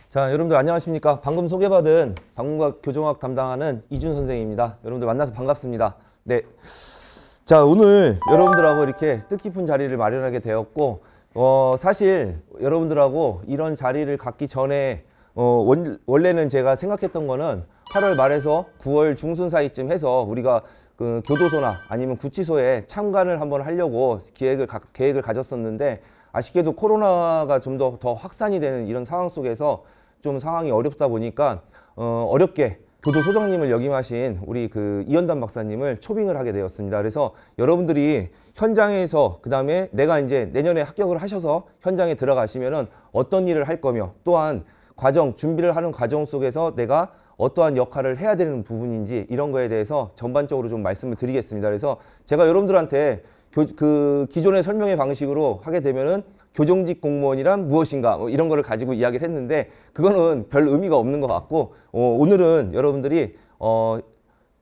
자, 여러분들 안녕하십니까? 방금 소개받은 방문각 교정학 담당하는 이준 선생입니다. 여러분들 만나서 반갑습니다. 네. 자, 오늘 여러분들하고 이렇게 뜻깊은 자리를 마련하게 되었고, 사실 여러분들하고 이런 자리를 갖기 전에, 원래는 제가 생각했던 거는 8월 말에서 9월 중순 사이쯤 해서 우리가 그 교도소나 아니면 구치소에 참관을 한번 하려고 계획을 가졌었는데, 아쉽게도 코로나가 좀 더 확산이 되는 이런 상황 속에서 좀 상황이 어렵다 보니까 어렵게 교도소장님을 역임하신 우리 그 이현담 박사님을 초빙을 하게 되었습니다. 그래서 여러분들이 현장에서 그다음에 내가 이제 내년에 합격을 하셔서 현장에 들어가시면은 어떤 일을 할 거며, 또한 준비를 하는 과정 속에서 내가 어떠한 역할을 해야 되는 부분인지 이런 거에 대해서 전반적으로 좀 말씀을 드리겠습니다. 그래서 제가 여러분들한테 기존의 설명의 방식으로 하게 되면은 교정직 공무원이란 무엇인가 뭐 이런 거를 가지고 이야기를 했는데, 그거는 별 의미가 없는 것 같고, 오늘은 여러분들이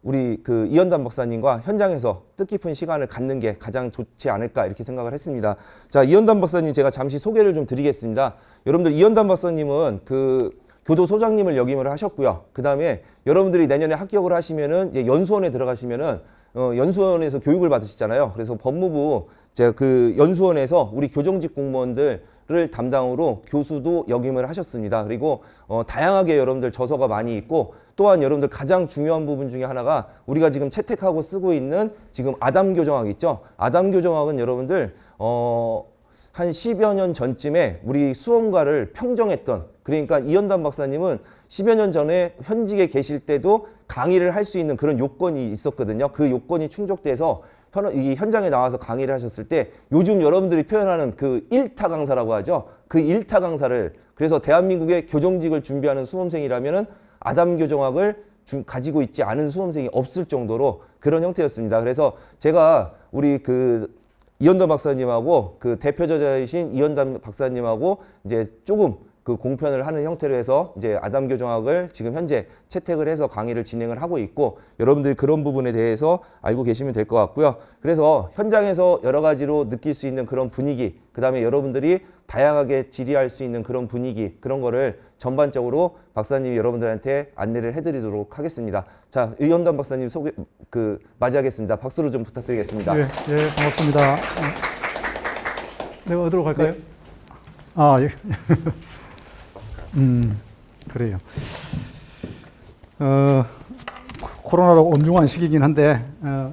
우리 그 이현담 박사님과 현장에서 뜻깊은 시간을 갖는 게 가장 좋지 않을까 이렇게 생각을 했습니다. 자, 이현담 박사님 제가 잠시 소개를 좀 드리겠습니다. 여러분들 이현담 박사님은 그 교도소장님을 역임을 하셨고요. 그 다음에 여러분들이 내년에 합격을 하시면은 이제 연수원에 들어가시면은 연수원에서 교육을 받으시잖아요. 그래서 법무부 제가 그 연수원에서 우리 교정직 공무원들을 담당으로 교수도 역임을 하셨습니다. 그리고 다양하게 여러분들 저서가 많이 있고, 또한 여러분들 가장 중요한 부분 중에 하나가 우리가 지금 채택하고 쓰고 있는 지금 아담 교정학 있죠. 아담 교정학은 여러분들 한 10여 년 전쯤에 우리 수험가를 평정했던, 그러니까 이현담 박사님은 10여 년 전에 현직에 계실 때도 강의를 할 수 있는 그런 요건이 있었거든요. 그 요건이 충족돼서 이 현장에 나와서 강의를 하셨을 때 요즘 여러분들이 표현하는 그 1타 강사라고 하죠. 그 1타 강사를, 그래서 대한민국의 교정직을 준비하는 수험생이라면은 아담 교정학을 가지고 있지 않은 수험생이 없을 정도로 그런 형태였습니다. 그래서 제가 우리 그 이현담 박사님하고 그 대표 저자이신 이현담 박사님하고 이제 조금 그 공편을 하는 형태로 해서 이제 아담 교정학을 지금 현재 채택을 해서 강의를 진행을 하고 있고, 여러분들이 그런 부분에 대해서 알고 계시면 될 것 같고요. 그래서 현장에서 여러 가지로 느낄 수 있는 그런 분위기, 그 다음에 여러분들이 다양하게 질의할 수 있는 그런 분위기, 그런 거를 전반적으로 박사님이 여러분들한테 안내를 해드리도록 하겠습니다. 자, 이현담 박사님 맞이하겠습니다. 박수로 좀 부탁드리겠습니다. 네, 네, 반갑습니다. 내가 어디로 갈까요? 네. 아, 예. 그래요. 코로나로 엄중한 시기이긴 한데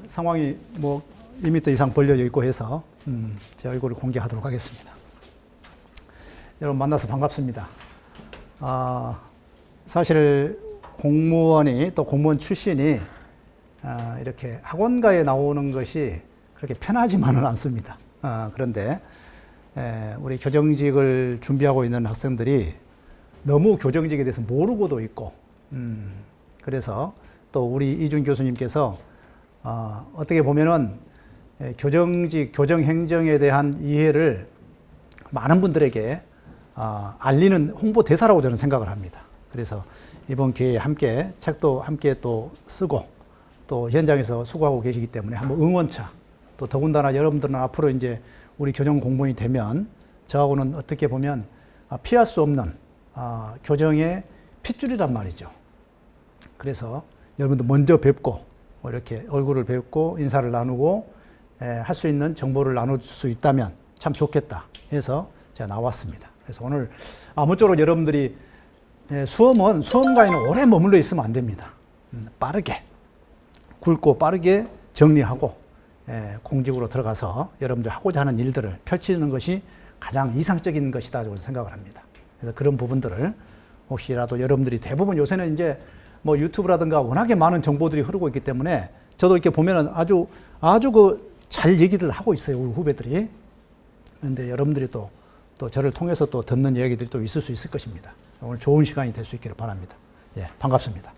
상황이 뭐 2m 이상 벌려져 있고 해서 제 얼굴을 공개하도록 하겠습니다. 여러분 만나서 반갑습니다. 사실 공무원이 또 공무원 출신이 이렇게 학원가에 나오는 것이 그렇게 편하지만은 않습니다. 그런데 우리 교정직을 준비하고 있는 학생들이 너무 교정직에 대해서 모르고도 있고, 그래서 또 우리 이준 교수님께서 어떻게 보면은 교정직, 교정행정에 대한 이해를 많은 분들에게 알리는 홍보 대사라고 저는 생각을 합니다. 그래서 이번 기회에 함께 책도 함께 또 쓰고 또 현장에서 수고하고 계시기 때문에 한번 응원차, 또 더군다나 여러분들은 앞으로 이제 우리 교정 공무원이 되면 저하고는 어떻게 보면 피할 수 없는 교정의 핏줄이란 말이죠. 그래서 여러분들 먼저 뵙고 이렇게 얼굴을 뵙고 인사를 나누고 할 수 있는 정보를 나눌 수 있다면 참 좋겠다 해서 제가 나왔습니다. 그래서 오늘 아무쪼록 여러분들이 수험가에는 오래 머물러 있으면 안 됩니다. 빠르게 굵고 빠르게 정리하고 공직으로 들어가서 여러분들 하고자 하는 일들을 펼치는 것이 가장 이상적인 것이다 저는 생각을 합니다. 그래서 그런 부분들을 혹시라도 여러분들이 대부분 요새는 이제 뭐 유튜브라든가 워낙에 많은 정보들이 흐르고 있기 때문에 저도 이렇게 보면은 아주 잘 얘기를 하고 있어요, 우리 후배들이. 그런데 여러분들이 또 저를 통해서 또 듣는 이야기들이 또 있을 수 있을 것입니다. 오늘 좋은 시간이 될 수 있기를 바랍니다. 예, 반갑습니다.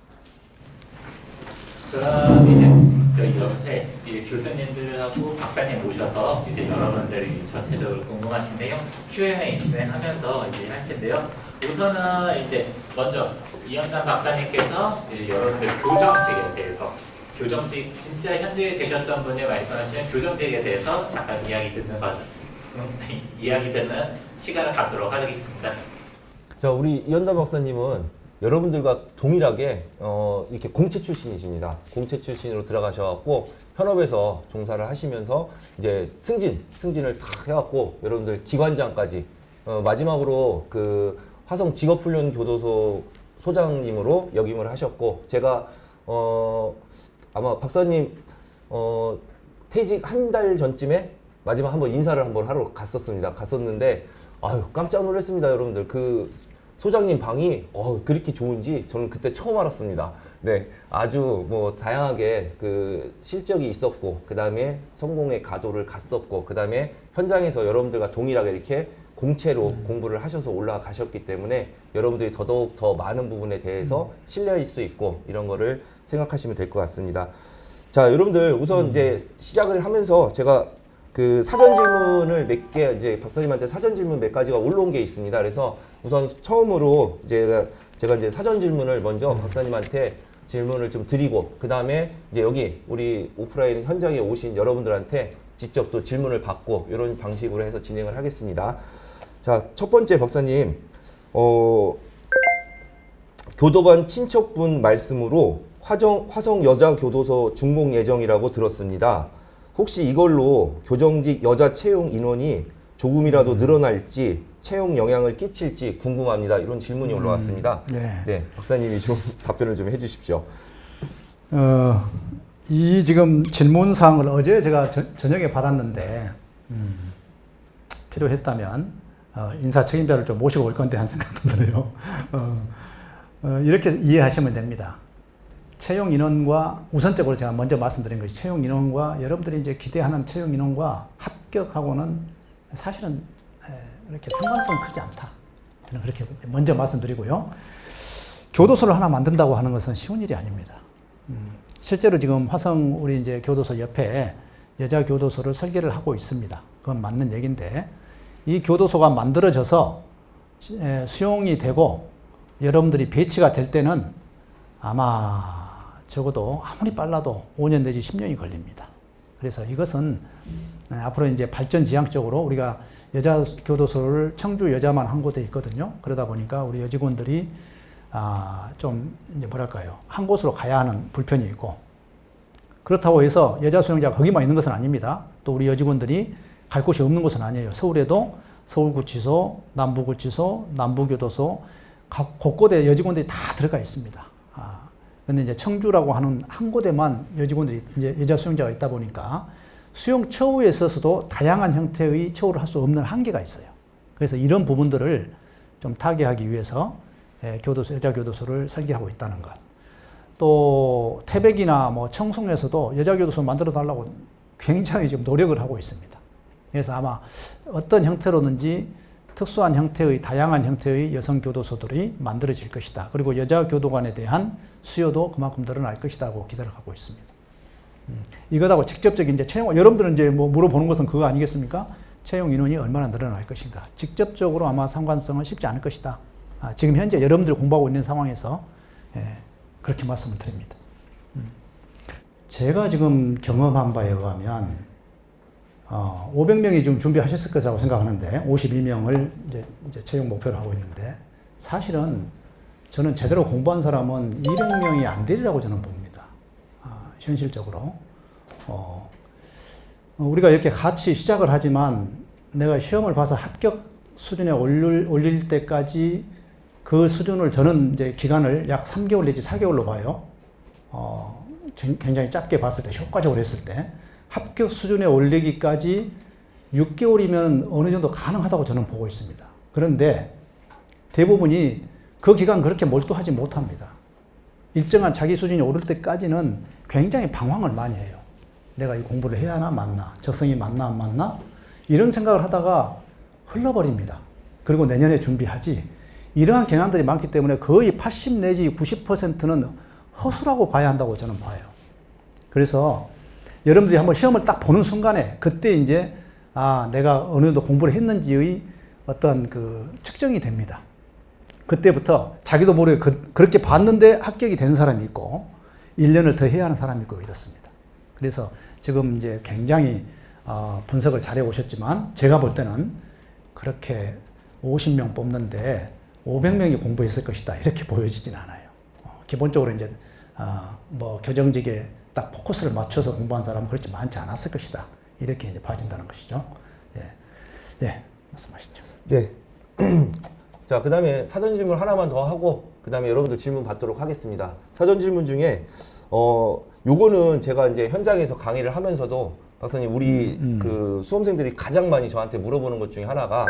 그럼 이제 이제 교수님들하고 박사님 모셔서 이제 여러분들이 전체적으로 궁금하신 내용 Q&A 진행하면서 이제 할 텐데요. 우선은 이제 먼저 이현담 박사님께서 이제 여러분들 교정직에 대해서, 교정직 진짜 현직에 계셨던 분이 말씀하시는 교정직에 대해서 잠깐 이야기 듣는 시간을 갖도록 하겠습니다. 자, 우리 이현담 박사님은 여러분들과 동일하게 이렇게 공채 출신이십니다. 공채 출신으로 들어가셔갖고 현업에서 종사를 하시면서 이제 승진을 다 해갖고 여러분들 기관장까지 마지막으로 그 화성 직업훈련교도소 소장님으로 역임을 하셨고 제가 아마 박사님 퇴직 한 달 전쯤에 마지막 한번 인사를 한번 하러 갔었는데 아유 깜짝 놀랐습니다. 여러분들 그 소장님 방이 그렇게 좋은지 저는 그때 처음 알았습니다. 네, 아주 뭐 다양하게 그 실적이 있었고 그 다음에 성공의 가도를 갔었고 그 다음에 현장에서 여러분들과 동일하게 이렇게 공채로 공부를 하셔서 올라가셨기 때문에 여러분들이 더더욱 더 많은 부분에 대해서 신뢰할 수 있고 이런 거를 생각하시면 될 것 같습니다. 자, 여러분들 우선 이제 시작을 하면서 제가 그 사전 질문을 몇 개 이제 박사님한테 사전 질문 몇 가지가 올라온 게 있습니다. 그래서 우선 처음으로 이제 제가 이제 사전 질문을 먼저 박사님한테 질문을 좀 드리고 그 다음에 이제 여기 우리 오프라인 현장에 오신 여러분들한테 직접 또 질문을 받고 이런 방식으로 해서 진행을 하겠습니다. 자, 첫 번째 박사님, 교도관 친척분 말씀으로 화성 여자교도소 중복 예정이라고 들었습니다. 혹시 이걸로 교정직 여자 채용 인원이 조금이라도 늘어날지 채용 영향을 끼칠지 궁금합니다. 이런 질문이 올라왔습니다. 네, 박사님이 좀 답변을 좀 해주십시오. 이 지금 질문 사항을 어제 제가 저녁에 받았는데 필요했다면 인사 책임자를 좀 모시고 올 건데 한 생각도 들어요. 이렇게 이해하시면 됩니다. 채용 인원과 우선적으로 제가 먼저 말씀드린 것이 채용 인원과 여러분들이 이제 기대하는 채용 인원과 합격하고는 사실은 이렇게 상관성은 크지 않다. 저는 그렇게 먼저 말씀드리고요. 교도소를 하나 만든다고 하는 것은 쉬운 일이 아닙니다. 실제로 지금 화성 우리 이제 교도소 옆에 여자 교도소를 설계를 하고 있습니다. 그건 맞는 얘기인데 이 교도소가 만들어져서 수용이 되고 여러분들이 배치가 될 때는 아마 적어도 아무리 빨라도 5년 내지 10년이 걸립니다. 그래서 이것은 앞으로 이제 발전 지향적으로 우리가 여자 교도소를 청주 여자만 한 곳에 있거든요. 그러다 보니까 우리 여직원들이 좀 이제 뭐랄까요, 한 곳으로 가야 하는 불편이 있고 그렇다고 해서 여자 수용자가 거기만 있는 것은 아닙니다. 또 우리 여직원들이 갈 곳이 없는 것은 아니에요. 서울에도 서울구치소, 남부구치소, 남부교도소 곳곳에 여직원들이 다 들어가 있습니다. 근데 이제 청주라고 하는 한 곳에만 여직원들이 이제 여자 수용자가 있다 보니까 수용 처우에 있어서도 다양한 형태의 처우를 할 수 없는 한계가 있어요. 그래서 이런 부분들을 좀 타개하기 위해서 여자 교도소를 설계하고 있다는 것. 또 태백이나 뭐 청송에서도 여자 교도소 만들어 달라고 굉장히 지금 노력을 하고 있습니다. 그래서 아마 어떤 형태로든지 특수한 형태의 다양한 형태의 여성 교도소들이 만들어질 것이다. 그리고 여자 교도관에 대한 수요도 그만큼 늘어날 것이라고 기대를 하고 있습니다. 이것하고 직접적인 이제 채용, 여러분들은 이제 뭐 물어보는 것은 그거 아니겠습니까? 채용 인원이 얼마나 늘어날 것인가. 직접적으로 아마 상관성은 쉽지 않을 것이다. 지금 현재 여러분들이 공부하고 있는 상황에서 그렇게 말씀을 드립니다. 제가 지금 경험한 바에 의하면 500명이 지금 준비하셨을 것이라고 생각하는데 52명을 이제 채용 목표로 하고 있는데 사실은 저는 제대로 공부한 사람은 200명이 안 되리라고 저는 봅니다. 현실적으로. 우리가 이렇게 같이 시작을 하지만 내가 시험을 봐서 합격 수준에 올릴 때까지 그 수준을 저는 이제 기간을 약 3개월 내지 4개월로 봐요. 굉장히 짧게 봤을 때, 효과적으로 했을 때. 합격 수준에 올리기까지 6개월이면 어느 정도 가능하다고 저는 보고 있습니다. 그런데 대부분이 그 기간 그렇게 몰두하지 못합니다. 일정한 자기 수준이 오를 때까지는 굉장히 방황을 많이 해요. 내가 이 공부를 해야 하나 맞나? 적성이 맞나 안 맞나? 이런 생각을 하다가 흘러버립니다. 그리고 내년에 준비하지. 이러한 경향들이 많기 때문에 거의 80 내지 90%는 허수라고 봐야 한다고 저는 봐요. 그래서 여러분들이 한번 시험을 딱 보는 순간에 그때 이제 내가 어느 정도 공부를 했는지의 어떤 그 측정이 됩니다. 그때부터 자기도 모르게 그렇게 봤는데 합격이 되는 사람이 있고 1년을 더 해야 하는 사람이 있고 이렇습니다. 그래서 지금 이제 굉장히 분석을 잘해 오셨지만 제가 볼 때는 그렇게 50명 뽑는데 500명이 공부했을 것이다 이렇게 보여지진 않아요. 기본적으로 이제 뭐 교정직에 딱 포커스를 맞춰서 공부한 사람은 그렇게 많지 않았을 것이다 이렇게 이제 봐진다는 것이죠. 예, 말씀하시죠. 네. 자, 그 다음에 사전 질문 하나만 더 하고, 그 다음에 여러분들 질문 받도록 하겠습니다. 사전 질문 중에, 요거는 제가 이제 현장에서 강의를 하면서도, 박사님, 우리 그 수험생들이 가장 많이 저한테 물어보는 것 중에 하나가,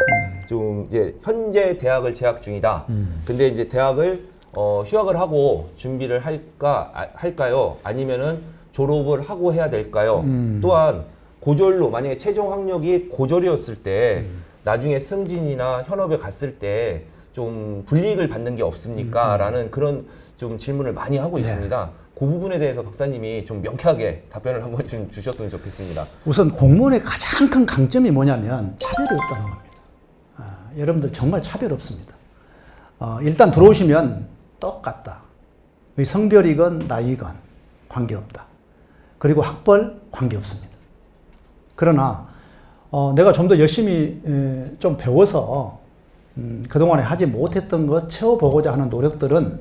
좀 이제 현재 대학을 재학 중이다. 근데 이제 대학을, 휴학을 하고 준비를 할까요? 아니면은 졸업을 하고 해야 될까요? 또한, 고졸로, 만약에 최종 학력이 고졸이었을 때, 나중에 승진이나 현업에 갔을 때 좀 불이익을 받는 게 없습니까? 라는 그런 좀 질문을 많이 하고 있습니다. 그 부분에 대해서 박사님이 좀 명쾌하게 답변을 한번 좀 주셨으면 좋겠습니다. 우선 공무원의 가장 큰 강점이 뭐냐면 차별이 없다는 겁니다. 여러분들 정말 차별 없습니다. 일단 들어오시면 똑같다. 성별이건 나이건 관계없다. 그리고 학벌 관계없습니다. 그러나 내가 좀 더 열심히 좀 배워서 그동안에 하지 못했던 것 채워보고자 하는 노력들은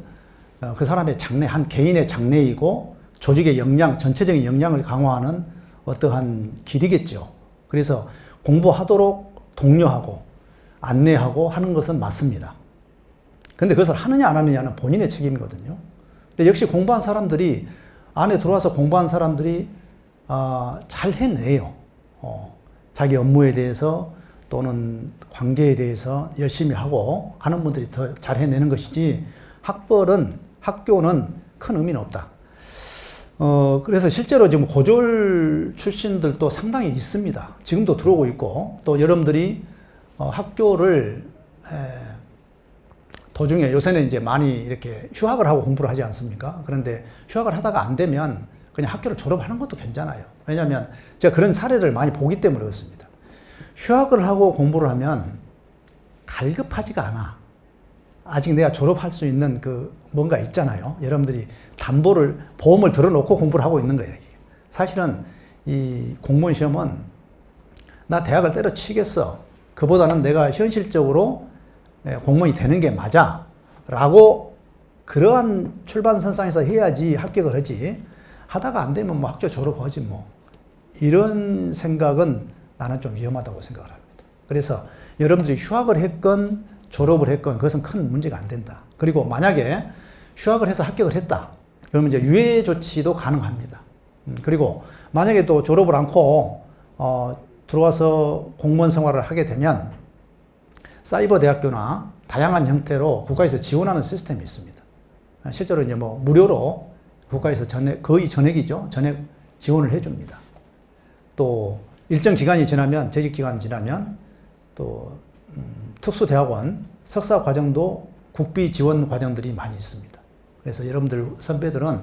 그 사람의 장래, 한 개인의 장래이고 조직의 역량, 전체적인 역량을 강화하는 어떠한 길이겠죠. 그래서 공부하도록 독려하고 안내하고 하는 것은 맞습니다. 근데 그것을 하느냐 안 하느냐는 본인의 책임이거든요. 근데 역시 공부한 사람들이, 안에 들어와서 공부한 사람들이 잘 해내요. 자기 업무에 대해서 또는 관계에 대해서 열심히 하고 하는 분들이 더 잘 해내는 것이지, 학교는 큰 의미는 없다. 그래서 실제로 지금 고졸 출신들도 상당히 있습니다. 지금도 들어오고 있고, 또 여러분들이 학교를 도중에 요새는 이제 많이 이렇게 휴학을 하고 공부를 하지 않습니까? 그런데 휴학을 하다가 안 되면 그냥 학교를 졸업하는 것도 괜찮아요. 왜냐하면 제가 그런 사례를 많이 보기 때문에 그렇습니다. 휴학을 하고 공부를 하면 갈급하지가 않아. 아직 내가 졸업할 수 있는 그 뭔가 있잖아요. 여러분들이 보험을 들어놓고 공부를 하고 있는 거예요. 사실은 이 공무원 시험은 나 대학을 때려치겠어. 그보다는 내가 현실적으로 공무원이 되는 게 맞아. 라고 그러한 출발선상에서 해야지 합격을 하지. 하다가 안 되면 뭐 학교 졸업하지 뭐. 이런 생각은 나는 좀 위험하다고 생각을 합니다. 그래서 여러분들이 휴학을 했건 졸업을 했건 그것은 큰 문제가 안 된다. 그리고 만약에 휴학을 해서 합격을 했다. 그러면 이제 유예 조치도 가능합니다. 그리고 만약에 또 졸업을 않고 들어와서 공무원 생활을 하게 되면 사이버 대학교나 다양한 형태로 국가에서 지원하는 시스템이 있습니다. 실제로 이제 뭐 무료로 국가에서 거의 전액이죠. 전액 지원을 해줍니다. 또 일정 기간이 지나면, 재직 기간 지나면 또 특수대학원 석사 과정도 국비 지원 과정들이 많이 있습니다. 그래서 여러분들 선배들은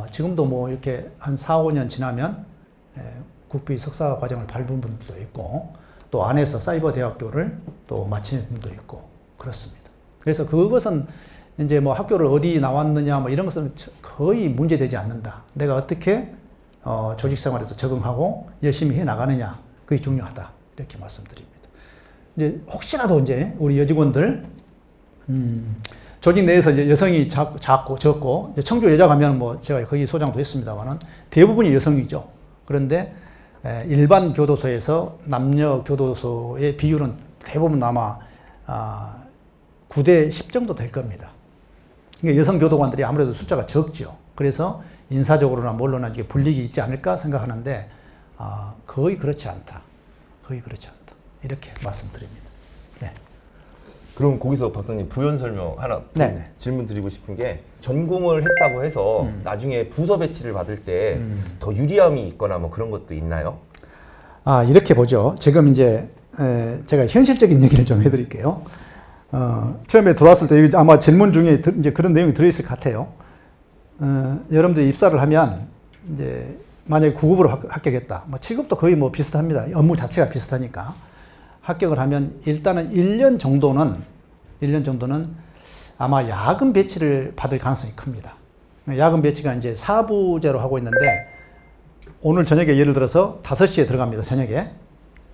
지금도 뭐 이렇게 한 4, 5년 지나면 국비 석사 과정을 밟은 분들도 있고, 또 안에서 사이버 대학교를 또 마치는 분도 있고 그렇습니다. 그래서 그것은 이제 뭐 학교를 어디 나왔느냐 뭐 이런 것은 거의 문제되지 않는다. 내가 어떻게 조직 생활에도 적응하고 열심히 해 나가느냐, 그게 중요하다. 이렇게 말씀드립니다. 이제 혹시라도 이제 우리 여직원들 조직 내에서 이제 여성이 적고 청주 여자 가면 뭐 제가 거기 소장도 했습니다만은 대부분이 여성이죠. 그런데 일반 교도소에서 남녀 교도소의 비율은 대부분 아마 9대 10 정도 될 겁니다. 그러니까 여성 교도관들이 아무래도 숫자가 적죠. 그래서 인사적으로나 뭘로나 이게 불이익이 있지 않을까 생각하는데 거의 그렇지 않다. 거의 그렇지 않다. 이렇게 말씀드립니다. 네. 그럼 거기서 박사님 부연 설명 하나 질문 드리고 싶은 게, 전공을 했다고 해서 나중에 부서 배치를 받을 때 더 유리함이 있거나 뭐 그런 것도 있나요? 이렇게 보죠. 지금 이제 제가 현실적인 얘기를 좀 해드릴게요. 처음에 들어왔을 때 아마 질문 중에 이제 그런 내용이 들어있을 것 같아요. 여러분들이 입사를 하면 이제 만약에 9급으로 합격했다. 뭐 7급도 거의 뭐 비슷합니다. 업무 자체가 비슷하니까. 합격을 하면 일단은 1년 정도는 아마 야근 배치를 받을 가능성이 큽니다. 야근 배치가 이제 4부제로 하고 있는데, 오늘 저녁에 예를 들어서 5시에 들어갑니다. 저녁에.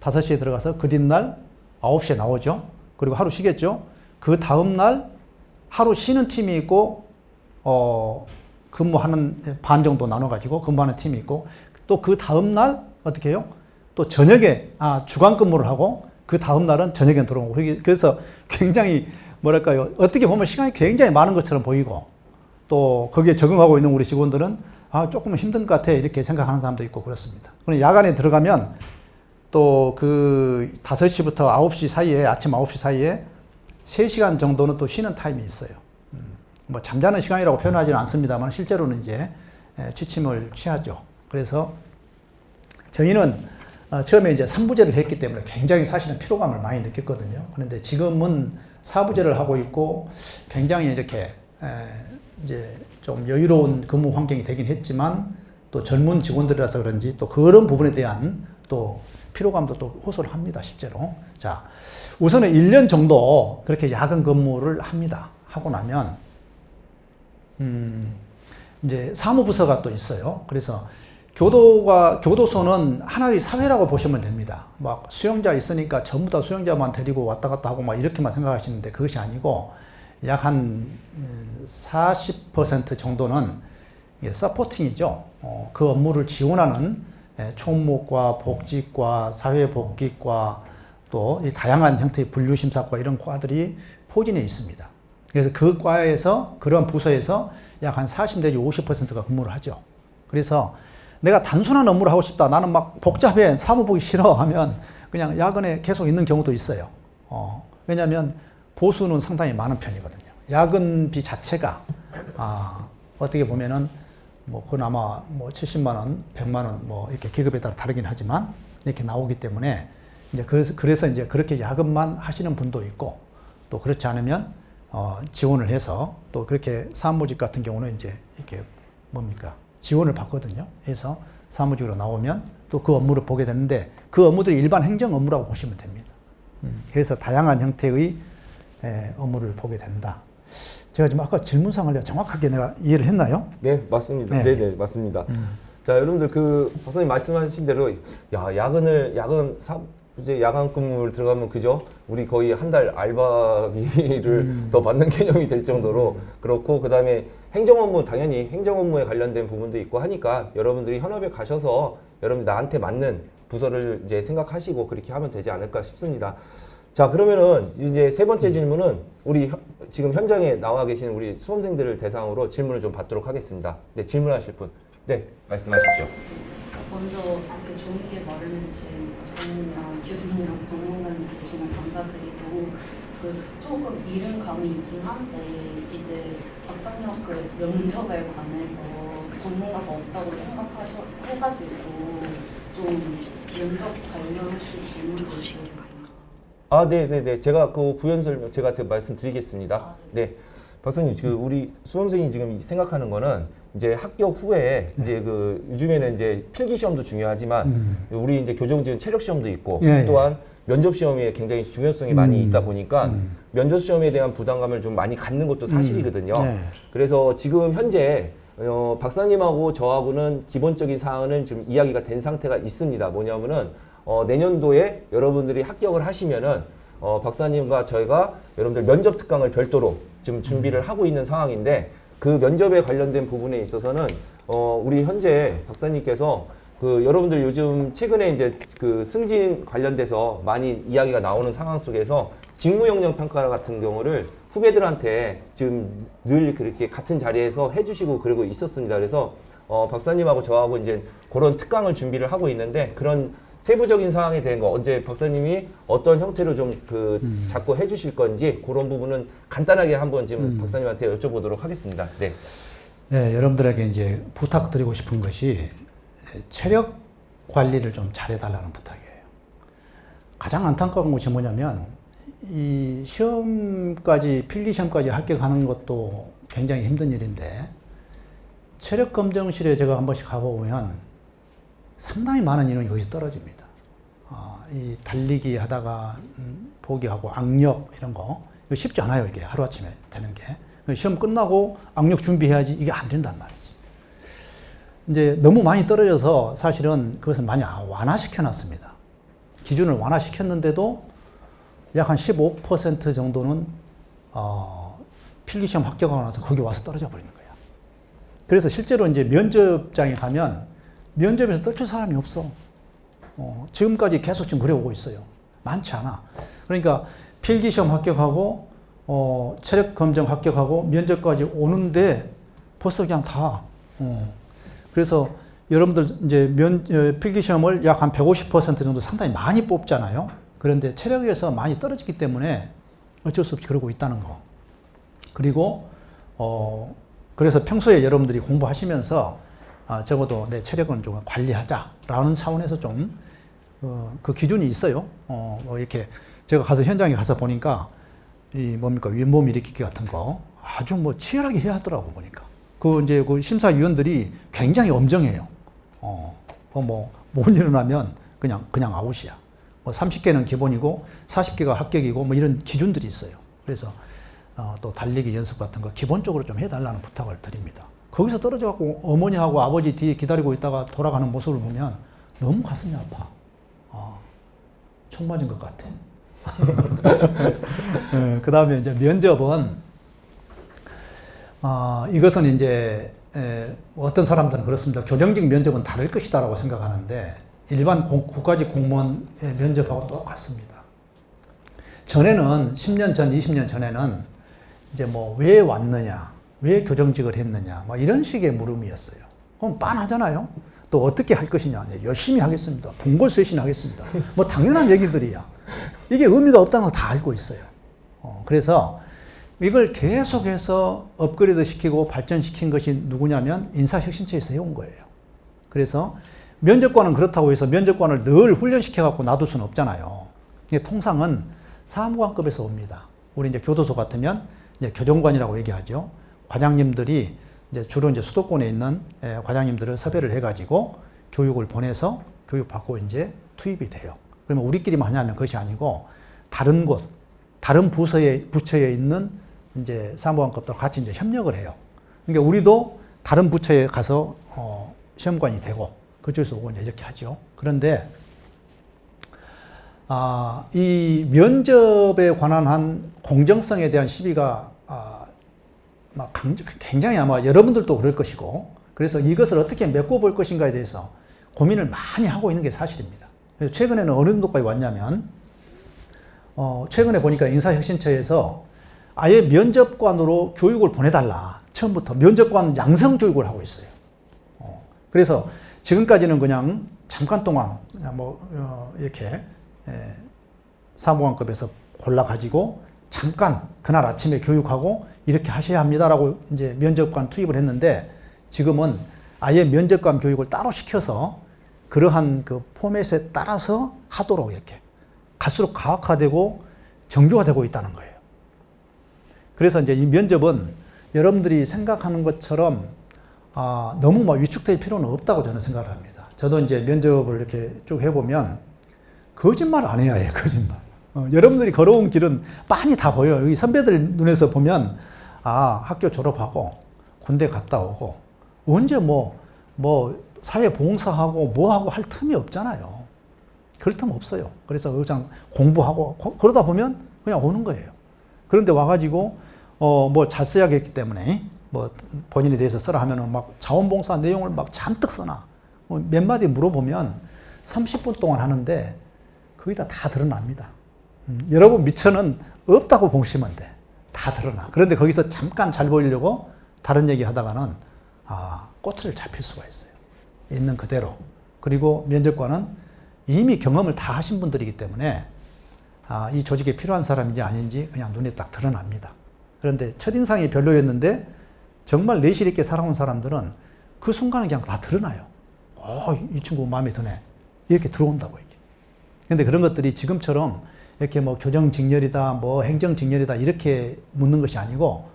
5시에 들어가서 그 뒷날 9시에 나오죠. 그리고 하루 쉬겠죠. 그 다음날 하루 쉬는 팀이 있고, 근무하는 반 정도 나눠가지고 근무하는 팀이 있고, 또 그 다음날 어떻게 해요? 또 저녁에, 주간 근무를 하고, 그 다음날은 저녁에 들어오고. 그래서 굉장히, 뭐랄까요. 어떻게 보면 시간이 굉장히 많은 것처럼 보이고, 또 거기에 적응하고 있는 우리 직원들은 조금 힘든 것 같아. 이렇게 생각하는 사람도 있고 그렇습니다. 그럼 야간에 들어가면 또 그 5시부터 9시 사이에, 아침 9시 사이에 3시간 정도는 또 쉬는 타임이 있어요. 뭐 잠자는 시간이라고 표현하지는 않습니다만 실제로는 이제 취침을 취하죠. 그래서 저희는 처음에 이제 3부제를 했기 때문에 굉장히 사실은 피로감을 많이 느꼈거든요. 그런데 지금은 4부제를 하고 있고 굉장히 이렇게 이제 좀 여유로운 근무 환경이 되긴 했지만 또 젊은 직원들이라서 그런지 또 그런 부분에 대한 또 피로감도 또 호소를 합니다, 실제로. 자, 우선은 1년 정도 그렇게 야근 근무를 합니다. 하고 나면, 이제 사무부서가 또 있어요. 그래서 교도소는 하나의 사회라고 보시면 됩니다. 막 수용자 있으니까 전부 다 수용자만 데리고 왔다 갔다 하고 막 이렇게만 생각하시는데 그것이 아니고 약 한 40% 정도는 서포팅이죠. 그 업무를 지원하는 총무과, 복지과, 사회복귀과 또 이 다양한 형태의 분류심사과 이런 과들이 포진해 있습니다. 그래서 그 과에서 그런 부서에서 약 한 40 내지 50%가 근무를 하죠. 그래서 내가 단순한 업무를 하고 싶다. 나는 막 복잡해. 사무 보기 싫어 하면 그냥 야근에 계속 있는 경우도 있어요. 왜냐하면 보수는 상당히 많은 편이거든요. 야근비 자체가 어떻게 보면은 뭐 그건 아마 뭐 70만 원, 100만 원 뭐 이렇게 계급에 따라 다르긴 하지만 이렇게 나오기 때문에 이제 그래서 이제 그렇게 야근만 하시는 분도 있고 또 그렇지 않으면 지원을 해서 또 그렇게 사무직 같은 경우는 이제 이렇게 뭡니까 지원을 받거든요. 해서 사무직으로 나오면 또 그 업무를 보게 되는데 그 업무들이 일반 행정 업무라고 보시면 됩니다. 그래서 다양한 형태의 업무를 보게 된다. 제가 지금 아까 질문상을 정확하게 내가 이해를 했나요? 네, 맞습니다. 네. 네, 맞습니다. 자, 여러분들 그 박사님 말씀하신 대로 이제 야간 근무를 들어가면 그죠? 우리 거의 한 달 알바비를 더 받는 개념이 될 정도로 그렇고 그다음에 행정 업무 당연히 행정 업무에 관련된 부분도 있고 하니까 여러분들이 현업에 가셔서 여러분 나한테 맞는 부서를 이제 생각하시고 그렇게 하면 되지 않을까 싶습니다. 자, 그러면은 이제 세 번째 질문은 우리 지금 현장에 나와 계신 우리 수험생들을 대상으로 질문을 좀 받도록 하겠습니다. 네, 질문하실 분. 네, 말씀하십시오. 먼저 이렇게 좋은 게 마련해주신 박사님이랑 교수님이랑 박물관님께 정말 감사드리고 조금 이른 감이 있긴 한데 이제 박사님 그 면접에 관해서 전문가가 없다고 해가지고 좀 면접 관련 혹시 질문도 있을까요? 네네네. 제가 그 부연 설명 제가 말씀드리겠습니다. 네. 박사님, 우리 수험생이 지금 생각하는 거는 이제 합격 후에 이제 그 요즘에는 이제 필기 시험도 중요하지만 우리 이제 교정지원 체력 시험도 있고 또한 면접 시험에 굉장히 중요성이 많이 있다 보니까 면접 시험에 대한 부담감을 좀 많이 갖는 것도 사실이거든요. 그래서 지금 현재 박사님하고 저하고는 기본적인 사항은 지금 이야기가 된 상태가 있습니다. 뭐냐면은 내년도에 여러분들이 합격을 하시면은 박사님과 저희가 여러분들 면접 특강을 별도로 지금 준비를 하고 있는 상황인데 그 면접에 관련된 부분에 있어서는 우리 현재 박사님께서 그 여러분들 요즘 최근에 이제 그 승진 관련돼서 많이 이야기가 나오는 상황 속에서 직무역량 평가 같은 경우를 후배들한테 지금 늘 그렇게 같은 자리에서 해주시고 그러고 있었습니다. 그래서 박사님하고 저하고 이제 그런 특강을 준비를 하고 있는데 그런 세부적인 사항에 대한 거 언제 박사님이 어떤 형태로 좀 자꾸 해주실 건지 그런 부분은 간단하게 한번 지금 박사님한테 여쭤보도록 하겠습니다. 네. 네, 여러분들에게 이제 부탁드리고 싶은 것이 체력 관리를 좀 잘해달라는 부탁이에요. 가장 안타까운 것이 뭐냐면 이 시험까지 필기 시험까지 합격하는 것도 굉장히 힘든 일인데 체력 검정실에 제가 한 번씩 가보면 상당히 많은 인원이 여기서 떨어집니다. 이 달리기 하다가 포기하고 악력 이런 거 이거 쉽지 않아요. 이게 하루아침에 되는 게. 시험 끝나고 악력 준비해야지 이게 안 된단 말이지. 이제 너무 많이 떨어져서 사실은 그것을 많이 완화시켜 놨습니다. 기준을 완화시켰는데도 약 한 15% 정도는 필기시험 합격하고 나서 거기 와서 떨어져 버리는 거야. 그래서 실제로 이제 면접장에 가면 면접에서 떨칠 사람이 없어. 지금까지 계속 지금 그래오고 있어요. 많지 않아. 그러니까 필기시험 합격하고 체력 검정 합격하고 면접까지 오는데 벌써 그냥 다. 그래서 여러분들 이제 필기시험을 약 한 150% 정도 상당히 많이 뽑잖아요. 그런데 체력에서 많이 떨어지기 때문에 어쩔 수 없이 그러고 있다는 거. 그리고 그래서 평소에 여러분들이 공부하시면서 적어도 내 체력은 좀 관리하자라는 차원에서 좀 그 기준이 있어요. 뭐 이렇게 제가 가서 현장에 가서 보니까 이 뭡니까 윗몸 일으키기 같은 거 아주 뭐 치열하게 해야 하더라고 보니까. 그 이제 그 심사위원들이 굉장히 엄정해요. 뭐 못 일어나면 그냥 아웃이야. 뭐 30개는 기본이고 40개가 합격이고 뭐 이런 기준들이 있어요. 그래서 또 달리기 연습 같은 거 기본적으로 좀 해달라는 부탁을 드립니다. 거기서 떨어져갖고 어머니하고 아버지 뒤에 기다리고 있다가 돌아가는 모습을 보면 너무 가슴이 아파. 총 맞은 것 같아. 그 다음에 이제 면접은 이것은 이제 어떤 사람들은 그렇습니다. 교정직 면접은 다를 것이다라고 생각하는데 일반 국가직 공무원의 면접하고 똑같습니다. 전에는 10년 전, 20년 전에는 이제 뭐 왜 왔느냐, 왜 교정직을 했느냐, 뭐 이런 식의 물음이었어요. 그럼 빤하잖아요. 또 어떻게 할 것이냐, 네, 열심히 하겠습니다. 분골쇄신 하겠습니다. 뭐 당연한 얘기들이야. 이게 의미가 없다는 거 다 알고 있어요. 그래서 이걸 계속해서 업그레이드 시키고 발전시킨 것이 누구냐면 인사혁신처에서 해온 거예요. 그래서 면접관은 그렇다고 해서 면접관을 늘 훈련시켜갖고 놔둘 수는 없잖아요. 통상은 사무관급에서 옵니다. 우리 이제 교도소 같으면 이제 교정관이라고 얘기하죠. 과장님들이 이제 주로 이제 수도권에 있는 과장님들을 섭외를 해가지고 교육을 보내서 교육받고 이제 투입이 돼요. 그러면 우리끼리만 하냐면 그것이 아니고 다른 곳, 다른 부처에 있는 이제 사무관급도 같이 이제 협력을 해요. 그러니까 우리도 다른 부처에 가서 시험관이 되고 그쪽에서 오고 이제 이렇게 하죠. 그런데 이 면접에 관한 한 공정성에 대한 시비가 막 굉장히 아마 여러분들도 그럴 것이고 그래서 이것을 어떻게 메꿔볼 것인가에 대해서 고민을 많이 하고 있는 게 사실입니다. 그래서 최근에는 어느 정도까지 왔냐면 최근에 보니까 인사혁신처에서 아예 면접관으로 교육을 보내달라. 처음부터 면접관 양성 교육을 하고 있어요. 그래서 지금까지는 그냥 잠깐 동안 그냥 뭐 이렇게 사무관급에서 골라가지고 잠깐 그날 아침에 교육하고 이렇게 하셔야 합니다라고 이제 면접관 투입을 했는데 지금은 아예 면접관 교육을 따로 시켜서 그러한 그 포맷에 따라서 하도록 이렇게 갈수록 가학화되고 정교화되고 있다는 거예요. 그래서 이제 이 면접은 여러분들이 생각하는 것처럼 너무 막 위축될 필요는 없다고 저는 생각을 합니다. 저도 이제 면접을 이렇게 쭉 해보면 거짓말 안 해야 해요, 거짓말. 여러분들이 걸어온 길은 빤히 다 보여요. 여기 선배들 눈에서 보면 학교 졸업하고 군대 갔다 오고 언제 뭐 사회봉사하고 뭐하고 할 틈이 없잖아요. 그럴 틈 없어요. 그래서 그냥 공부하고 그러다 보면 그냥 오는 거예요. 그런데 와가지고 뭐 잘 써야겠기 때문에 뭐 본인에 대해서 써라 하면은 막 자원봉사 내용을 막 잔뜩 써놔. 몇 마디 물어보면 30분 동안 하는데 거기다 다 드러납니다. 여러분 미처는 없다고 보시면 돼. 다 드러나. 그런데 거기서 잠깐 잘 보이려고 다른 얘기 하다가는 꼬투리를 잡힐 수가 있어요. 있는 그대로. 그리고 면접관은 이미 경험을 다 하신 분들이기 때문에 이 조직에 필요한 사람인지 아닌지 그냥 눈에 딱 드러납니다. 그런데 첫인상이 별로였는데 정말 내실 있게 살아온 사람들은 그 순간에 그냥 다 드러나요. 이 친구 마음에 드네. 이렇게 들어온다고 이게. 근데 그런 것들이 지금처럼 이렇게 뭐 교정직렬이다, 뭐 행정직렬이다 이렇게 묻는 것이 아니고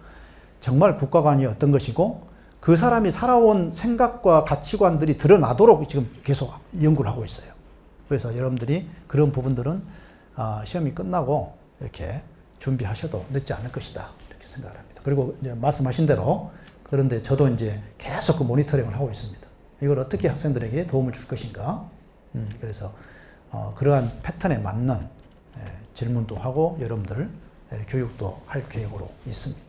정말 국가관이 어떤 것이고 그 사람이 살아온 생각과 가치관들이 드러나도록 지금 계속 연구를 하고 있어요. 그래서 여러분들이 그런 부분들은 시험이 끝나고 이렇게 준비하셔도 늦지 않을 것이다. 이렇게 생각을 합니다. 그리고 이제 말씀하신 대로 그런데 저도 이제 계속 그 모니터링을 하고 있습니다. 이걸 어떻게 학생들에게 도움을 줄 것인가. 그래서 그러한 패턴에 맞는 질문도 하고 여러분들 교육도 할 계획으로 있습니다.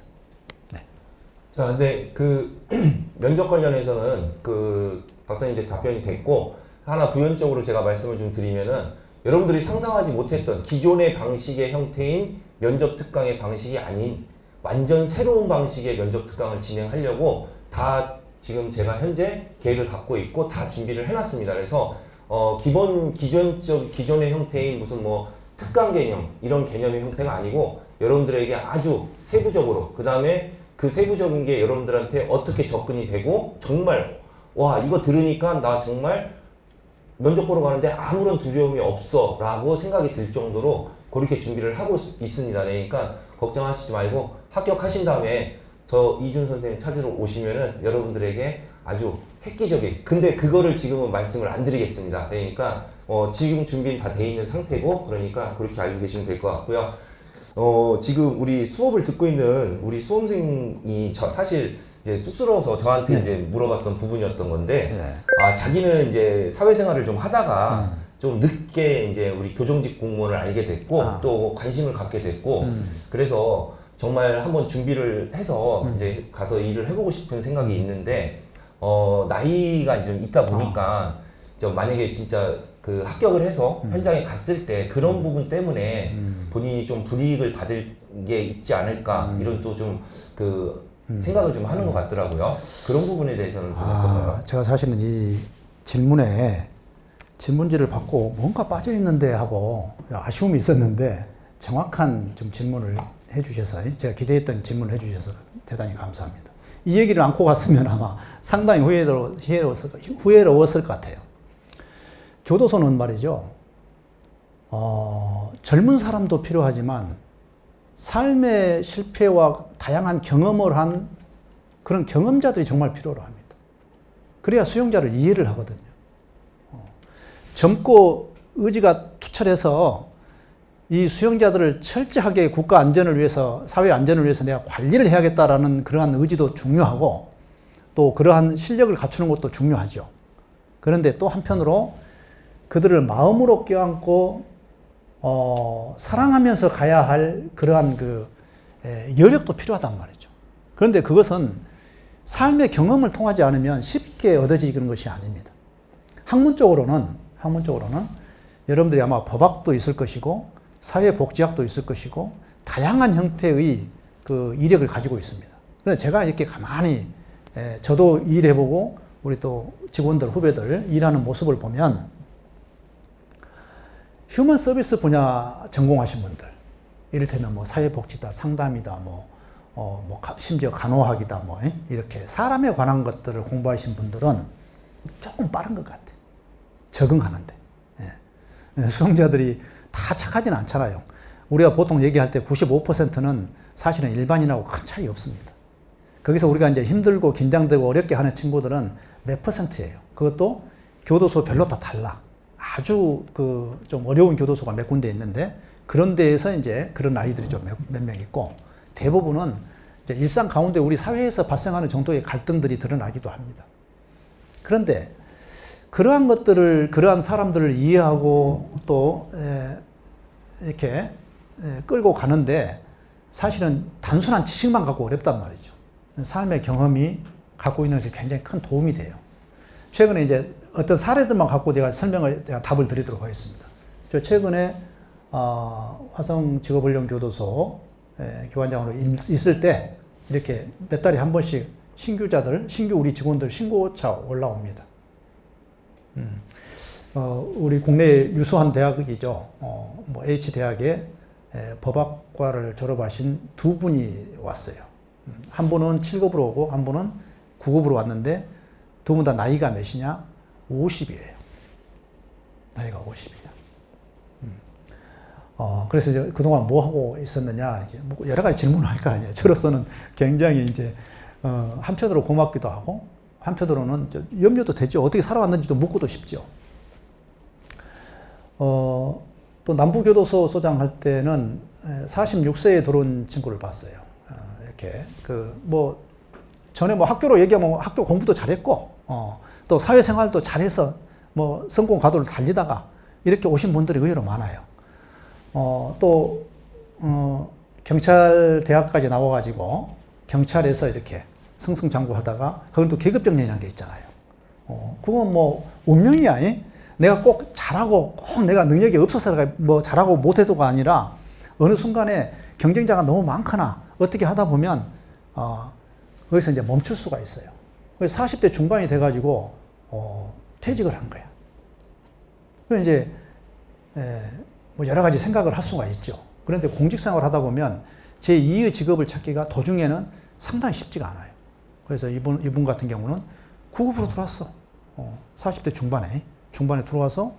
자, 근데 그 면접 관련해서는 그 박사님 이제 답변이 됐고, 하나 부연적으로 제가 말씀을 좀 드리면은 여러분들이 상상하지 못했던 기존의 방식의 형태인 면접 특강의 방식이 아닌 완전 새로운 방식의 면접 특강을 진행하려고 다 지금 제가 현재 계획을 갖고 있고 다 준비를 해놨습니다. 그래서 기존의 형태인 무슨 뭐 특강 개념 이런 개념의 형태가 아니고 여러분들에게 아주 세부적으로, 그 다음에 그 세부적인 게 여러분들한테 어떻게 접근이 되고 정말 와 이거 들으니까 나 정말 면접 보러 가는데 아무런 두려움이 없어 라고 생각이 들 정도로 그렇게 준비를 하고 있습니다. 그러니까 걱정하시지 말고 합격하신 다음에 저 이준 선생님 찾으러 오시면은 여러분들에게 아주 획기적인, 근데 그거를 지금은 말씀을 안 드리겠습니다. 그러니까 지금 준비는 다 돼 있는 상태고, 그러니까 그렇게 알고 계시면 될 것 같고요. 지금 우리 수업을 듣고 있는 우리 수험생이 사실 이제 쑥스러워서 저한테 이제 물어봤던 부분이었던 건데, 자기는 이제 사회생활을 좀 하다가 좀 늦게 이제 우리 교정직 공무원을 알게 됐고, 또 관심을 갖게 됐고, 그래서 정말 한번 준비를 해서 이제 가서 일을 해보고 싶은 생각이 있는데, 나이가 좀 있다 보니까, 만약에 진짜 그 합격을 해서 현장에 갔을 때 그런 부분 때문에 본인이 좀 불이익을 받을 게 있지 않을까, 이런 또 좀 그 생각을 좀 하는 것 같더라고요. 그런 부분에 대해서는 좀 어떤가요? 제가 사실은 이 질문에 질문지를 받고 뭔가 빠져 있는데 하고 아쉬움이 있었는데 정확한 좀 질문을 해주셔서, 제가 기대했던 질문을 해주셔서 대단히 감사합니다. 이 얘기를 안고 갔으면 아마 상당히 후회로웠을 것 같아요. 교도소는 말이죠, 젊은 사람도 필요하지만 삶의 실패와 다양한 경험을 한 그런 경험자들이 정말 필요로 합니다. 그래야 수용자를 이해를 하거든요. 젊고 의지가 투철해서 이 수용자들을 철저하게 국가 안전을 위해서, 사회 안전을 위해서 내가 관리를 해야겠다라는 그러한 의지도 중요하고, 또 그러한 실력을 갖추는 것도 중요하죠. 그런데 또 한편으로 그들을 마음으로 껴안고 사랑하면서 가야 할 그러한 여력도 필요하단 말이죠. 그런데 그것은 삶의 경험을 통하지 않으면 쉽게 얻어지는 것이 아닙니다. 학문적으로는 여러분들이 아마 법학도 있을 것이고 사회복지학도 있을 것이고 다양한 형태의 그 이력을 가지고 있습니다. 그런데 제가 이렇게 가만히 저도 일해보고 우리 또 직원들, 후배들 일하는 모습을 보면 휴먼 서비스 분야 전공하신 분들, 이를테면 뭐 사회복지다, 상담이다, 심지어 간호학이다, 이렇게 사람에 관한 것들을 공부하신 분들은 조금 빠른 것 같아요. 적응하는데. 수용자들이 다 착하지는 않잖아요. 우리가 보통 얘기할 때 95%는 사실은 일반인하고 큰 차이 없습니다. 거기서 우리가 이제 힘들고 긴장되고 어렵게 하는 친구들은 몇 %예요. 그것도 교도소별로 다 달라. 아주 좀 어려운 교도소가 몇 군데 있는데 그런 데에서 이제 그런 아이들이 좀 몇 명 있고, 대부분은 이제 일상 가운데 우리 사회에서 발생하는 정도의 갈등들이 드러나기도 합니다. 그런데 그러한 것들을, 그러한 사람들을 이해하고 또 이렇게 끌고 가는데 사실은 단순한 지식만 갖고 어렵단 말이죠. 삶의 경험이 갖고 있는 것이 굉장히 큰 도움이 돼요. 최근에 이제 어떤 사례들만 갖고 제가 답을 드리도록 하겠습니다. 저 최근에 화성직업훈련교도소 기관장으로 있을 때 이렇게 몇 달에 한 번씩 신규 우리 직원들 신고차 올라옵니다. 우리 국내 유수한 대학이죠. H대학에 법학과를 졸업하신 두 분이 왔어요. 한 분은 7급으로 오고 한 분은 9급으로 왔는데 두 분 다 나이가 몇이냐? 50이에요. 나이가 50이야. 그래서 이제 그동안 뭐 하고 있었느냐? 여러 가지 질문을 할 거 아니에요. 저로서는 굉장히 이제, 한편으로 고맙기도 하고, 한편으로는 염려도 되죠. 어떻게 살아왔는지도 묻고도 싶죠. 또 남부교도소 소장 할 때는 46세에 들어온 친구를 봤어요. 이렇게, 전에 학교로 얘기하면 학교 공부도 잘했고, 또 사회생활도 잘해서 성공 가도를 달리다가 이렇게 오신 분들이 의외로 많아요. 또 경찰 대학까지 나와가지고 경찰에서 이렇게 승승장구하다가 그건 또 계급정년이라는 게 있잖아요. 그건 뭐 운명이야. 내가 꼭 잘하고 꼭 내가 능력이 없어서 뭐 잘하고 못해도가 아니라 어느 순간에 경쟁자가 너무 많거나 어떻게 하다 보면 거기서 이제 멈출 수가 있어요. 그래서 40대 중반이 돼가지고 퇴직을 한 거야. 그래서 이제 뭐 여러 가지 생각을 할 수가 있죠. 그런데 공직생활 하다 보면 제2의 직업을 찾기가 도중에는 상당히 쉽지가 않아요. 그래서 이분 같은 경우는 구급으로 들어왔어. 40대 중반에 들어와서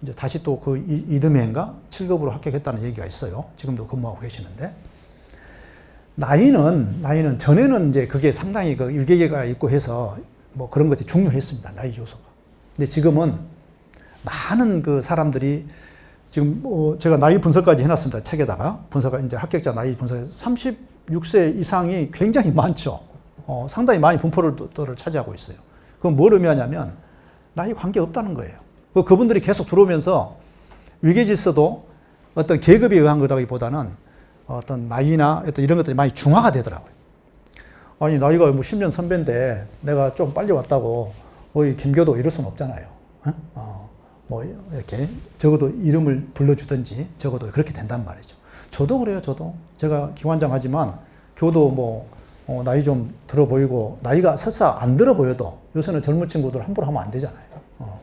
이제 다시 또 그 이듬해인가 7급으로 합격했다는 얘기가 있어요. 지금도 근무하고 계시는데. 나이는 전에는 이제 그게 상당히 그 유계가 있고 해서 뭐 그런 것이 중요했습니다. 나이 요소가. 근데 지금은 많은 그 사람들이 지금 제가 나이 분석까지 해놨습니다. 책에다가 이제 합격자 나이 분석 36세 이상이 굉장히 많죠. 상당히 많이 분포를 차지하고 있어요. 그건 뭘 의미하냐면 나이 관계 없다는 거예요. 그분들이 계속 들어오면서 위계질서도 어떤 계급에 의한 거라기보다는 어떤 나이나 어떤 이런 것들이 많이 중화가 되더라고요. 아니 나이가 뭐 10년 선배인데 내가 좀 빨리 왔다고 김교도 이럴 수는 없잖아요. 뭐 이렇게 적어도 이름을 불러주든지 적어도 그렇게 된단 말이죠. 저도 그래요. 제가 기관장 하지만 교도 뭐 나이 좀 들어 보이고 나이가 설사 안 들어 보여도 요새는 젊은 친구들 함부로 하면 안 되잖아요.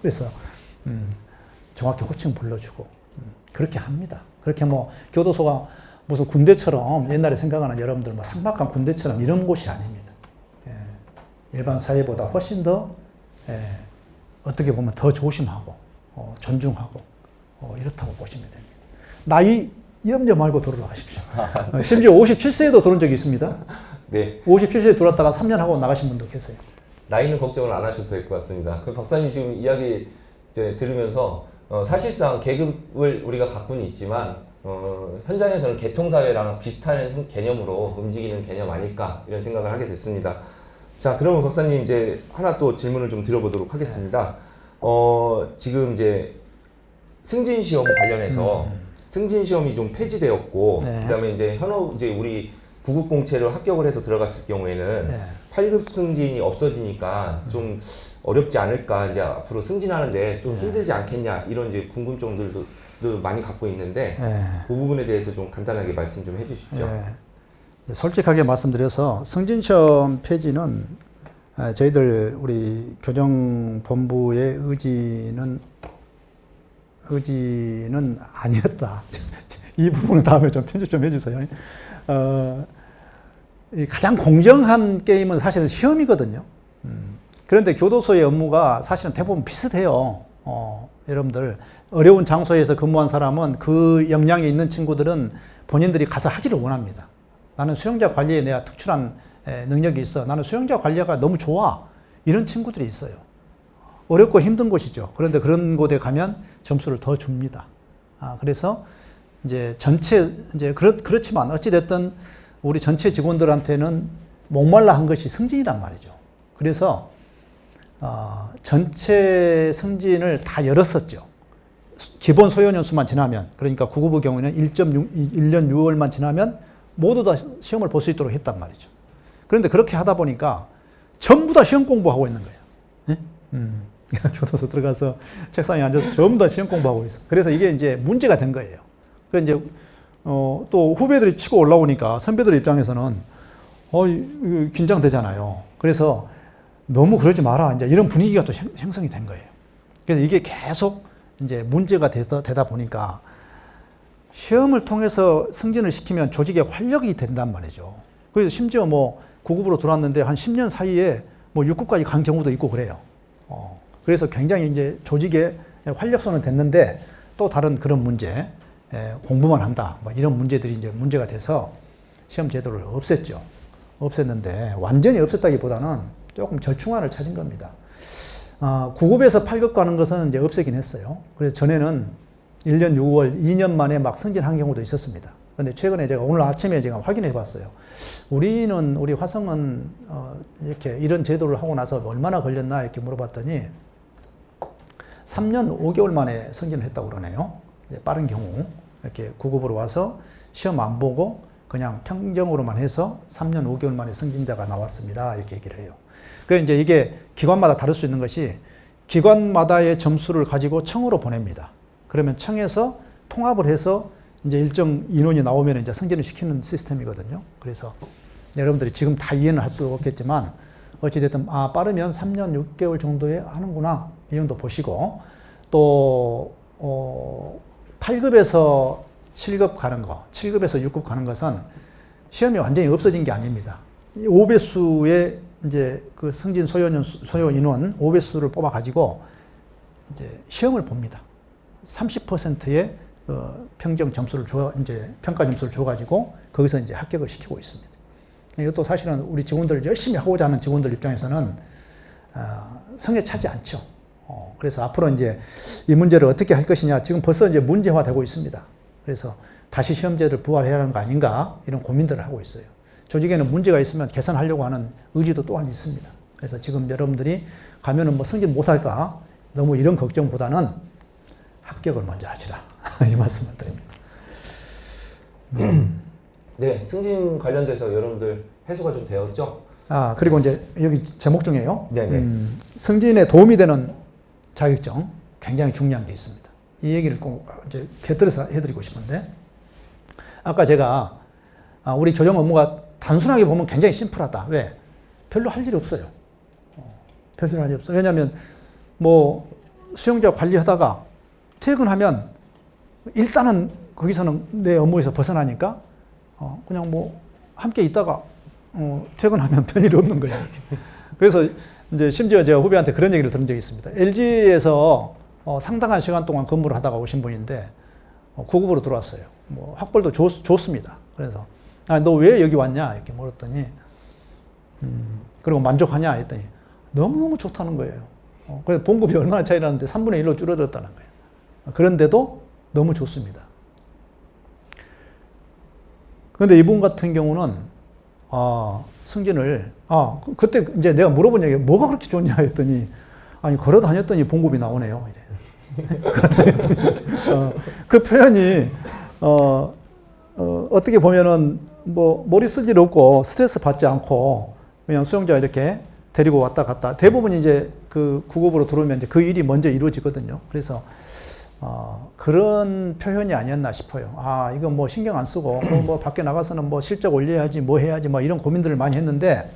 그래서 정확히 호칭 불러주고 그렇게 합니다. 그렇게 뭐 교도소가 무슨 군대처럼 옛날에 생각하는 여러분들 뭐 삭막한 군대처럼 이런 곳이 아닙니다. 일반 사회보다 훨씬 더 어떻게 보면 더 조심하고 존중하고 이렇다고 보시면 됩니다. 나이 염려 말고 들어가십시오. 심지어 57세에도 들어온 적이 있습니다. 네. 57세에 들어왔다가 3년 하고 나가신 분도 계세요. 나이는 걱정을 안 하셔도 될 것 같습니다. 그 박사님 지금 이야기 이제 들으면서 사실상 계급을 우리가 갖고는 있지만 현장에서는 계통사회랑 비슷한 개념으로 움직이는 개념 아닐까 이런 생각을 하게 됐습니다. 자, 그러면 박사님 이제 하나 또 질문을 좀 드려보도록 하겠습니다. 지금 이제 승진 시험 관련해서 승진 시험이 좀 폐지되었고, 네. 그다음에 이제 현업 이제 우리 구급공채로 합격을 해서 들어갔을 경우에는 네. 8급 승진이 없어지니까 좀 어렵지 않을까, 이제 앞으로 승진하는데 좀 힘들지 않겠냐 이런 이제 궁금증들도 많이 갖고 있는데 그 부분에 대해서 좀 간단하게 말씀 좀 해주십시오. 솔직하게 말씀드려서 승진시험 폐지는 저희들 우리 교정본부의 의지는 아니었다. 이 부분은 다음에 좀 편집 좀 해주세요. 가장 공정한 게임은 사실은 시험이거든요. 그런데 교도소의 업무가 사실은 대부분 비슷해요. 여러분들 어려운 장소에서 근무한 사람은 그 역량이 있는 친구들은 본인들이 가서 하기를 원합니다. 나는 수용자 관리에 내가 특출한 능력이 있어. 나는 수용자 관리가 너무 좋아. 이런 친구들이 있어요. 어렵고 힘든 곳이죠. 그런데 그런 곳에 가면 점수를 더 줍니다. 그래서 이제 그렇지만 어찌됐든 우리 전체 직원들한테는 목말라 한 것이 승진이란 말이죠. 그래서 전체 승진을 다 열었었죠. 기본 소요 수만 지나면, 그러니까 구급의 경우에는 1년 6월만 지나면 모두 다 시험을 볼 수 있도록 했단 말이죠. 그런데 그렇게 하다 보니까 전부 다 시험 공부하고 있는 거예요. 교도소 들어가서 책상에 앉아서 전부 다 시험 공부하고 있어. 그래서 이게 이제 문제가 된 거예요. 그래서 이제 또 후배들이 치고 올라오니까 선배들 입장에서는 긴장되잖아요. 그래서 너무 그러지 마라. 이제 이런 분위기가 또 형성이 된 거예요. 그래서 이게 계속 이제 문제가 되다 보니까 시험을 통해서 승진을 시키면 조직에 활력이 된단 말이죠. 그래서 심지어 뭐 9급으로 들어왔는데 한 10년 사이에 뭐 6급까지 간 경우도 있고 그래요. 그래서 굉장히 이제 조직에 활력소는 됐는데 또 다른 그런 문제, 공부만 한다. 뭐 이런 문제들이 이제 문제가 돼서 시험 제도를 없앴는데 완전히 없앴다기보다는 조금 절충안을 찾은 겁니다. 9급에서 8급 가는 것은 이제 없애긴 했어요. 그래서 전에는 1년 6월, 2년 만에 막 승진한 경우도 있었습니다. 근데 최근에 제가 오늘 아침에 제가 확인해 봤어요. 우리 화성은 이렇게 이런 제도를 하고 나서 얼마나 걸렸나 이렇게 물어봤더니 3년 5개월 만에 승진을 했다고 그러네요. 빠른 경우. 이렇게 9급으로 와서 시험 안 보고 그냥 평정으로만 해서 3년 5개월 만에 승진자가 나왔습니다. 이렇게 얘기를 해요. 그래서 이제 이게 기관마다 다를 수 있는 것이 기관마다의 점수를 가지고 청으로 보냅니다. 그러면 청에서 통합을 해서 이제 일정 인원이 나오면 이제 승진을 시키는 시스템이거든요. 그래서 여러분들이 지금 다 이해는 할 수 없겠지만 어찌됐든 빠르면 3년 6개월 정도에 하는구나 이 정도 보시고 또 8급에서 7급 가는 거, 7급에서 6급 가는 것은 시험이 완전히 없어진 게 아닙니다. 5배수의 이제 그 승진 소요 인원 5배수를 뽑아 가지고 이제 시험을 봅니다. 30%의 평정 점수를 이제 평가 점수를 줘 가지고 거기서 이제 합격을 시키고 있습니다. 이것도 사실은 우리 직원들 열심히 하고자 하는 직원들 입장에서는 성에 차지 않죠. 그래서 앞으로 이제 이 문제를 어떻게 할 것이냐 지금 벌써 이제 문제화되고 있습니다. 그래서 다시 시험제를 부활해야 하는 거 아닌가 이런 고민들을 하고 있어요. 조직에는 문제가 있으면 개선하려고 하는 의지도 또한 있습니다. 그래서 지금 여러분들이 가면은 뭐 승진 못할까 너무 이런 걱정보다는 합격을 먼저 하시라 이 말씀을 드립니다. 네, 승진 관련돼서 여러분들 해소가 좀 되었죠? 그리고 이제 여기 제목 중에요. 네네. 승진에 도움이 되는 자격증 굉장히 중요한 게 있습니다. 이 얘기를 꼭 이제 곁들여서 해드리고 싶은데 아까 제가 우리 교정 업무가 단순하게 보면 굉장히 심플하다. 왜? 별로 할 일이 없어요. 별로 할 일이 없어요. 왜냐하면 뭐 수용자 관리하다가 퇴근하면 일단은 거기서는 내 업무에서 벗어나니까 그냥 뭐 함께 있다가 퇴근하면 별일 없는 거예요. 그래서 이제 심지어 제가 후배한테 그런 얘기를 들은 적이 있습니다. LG에서 상당한 시간 동안 근무를 하다가 오신 분인데 9급으로 들어왔어요. 뭐 학벌도 좋습니다. 그래서 너 왜 여기 왔냐 이렇게 물었더니 그리고 만족하냐 했더니 너무너무 좋다는 거예요. 그래서 봉급이 얼마나 차이 나는데 3분의 1로 줄어들었다는 거예요. 그런데도 너무 좋습니다. 그런데 이분 같은 경우는 승진을 그때 이제 내가 물어본 얘기가 뭐가 그렇게 좋냐 했더니 아니 걸어 다녔더니 봉급이 나오네요. 이래. 그 표현이 어떻게 보면은 뭐 머리 쓸 일 없고 스트레스 받지 않고 그냥 수용자 이렇게 데리고 왔다 갔다 대부분 이제 그 9급으로 들어오면 이제 그 일이 먼저 이루어지거든요. 그래서 그런 표현이 아니었나 싶어요. 이거 뭐 신경 안 쓰고 뭐 밖에 나가서는 뭐 실적 올려야지 뭐 해야지 뭐 이런 고민들을 많이 했는데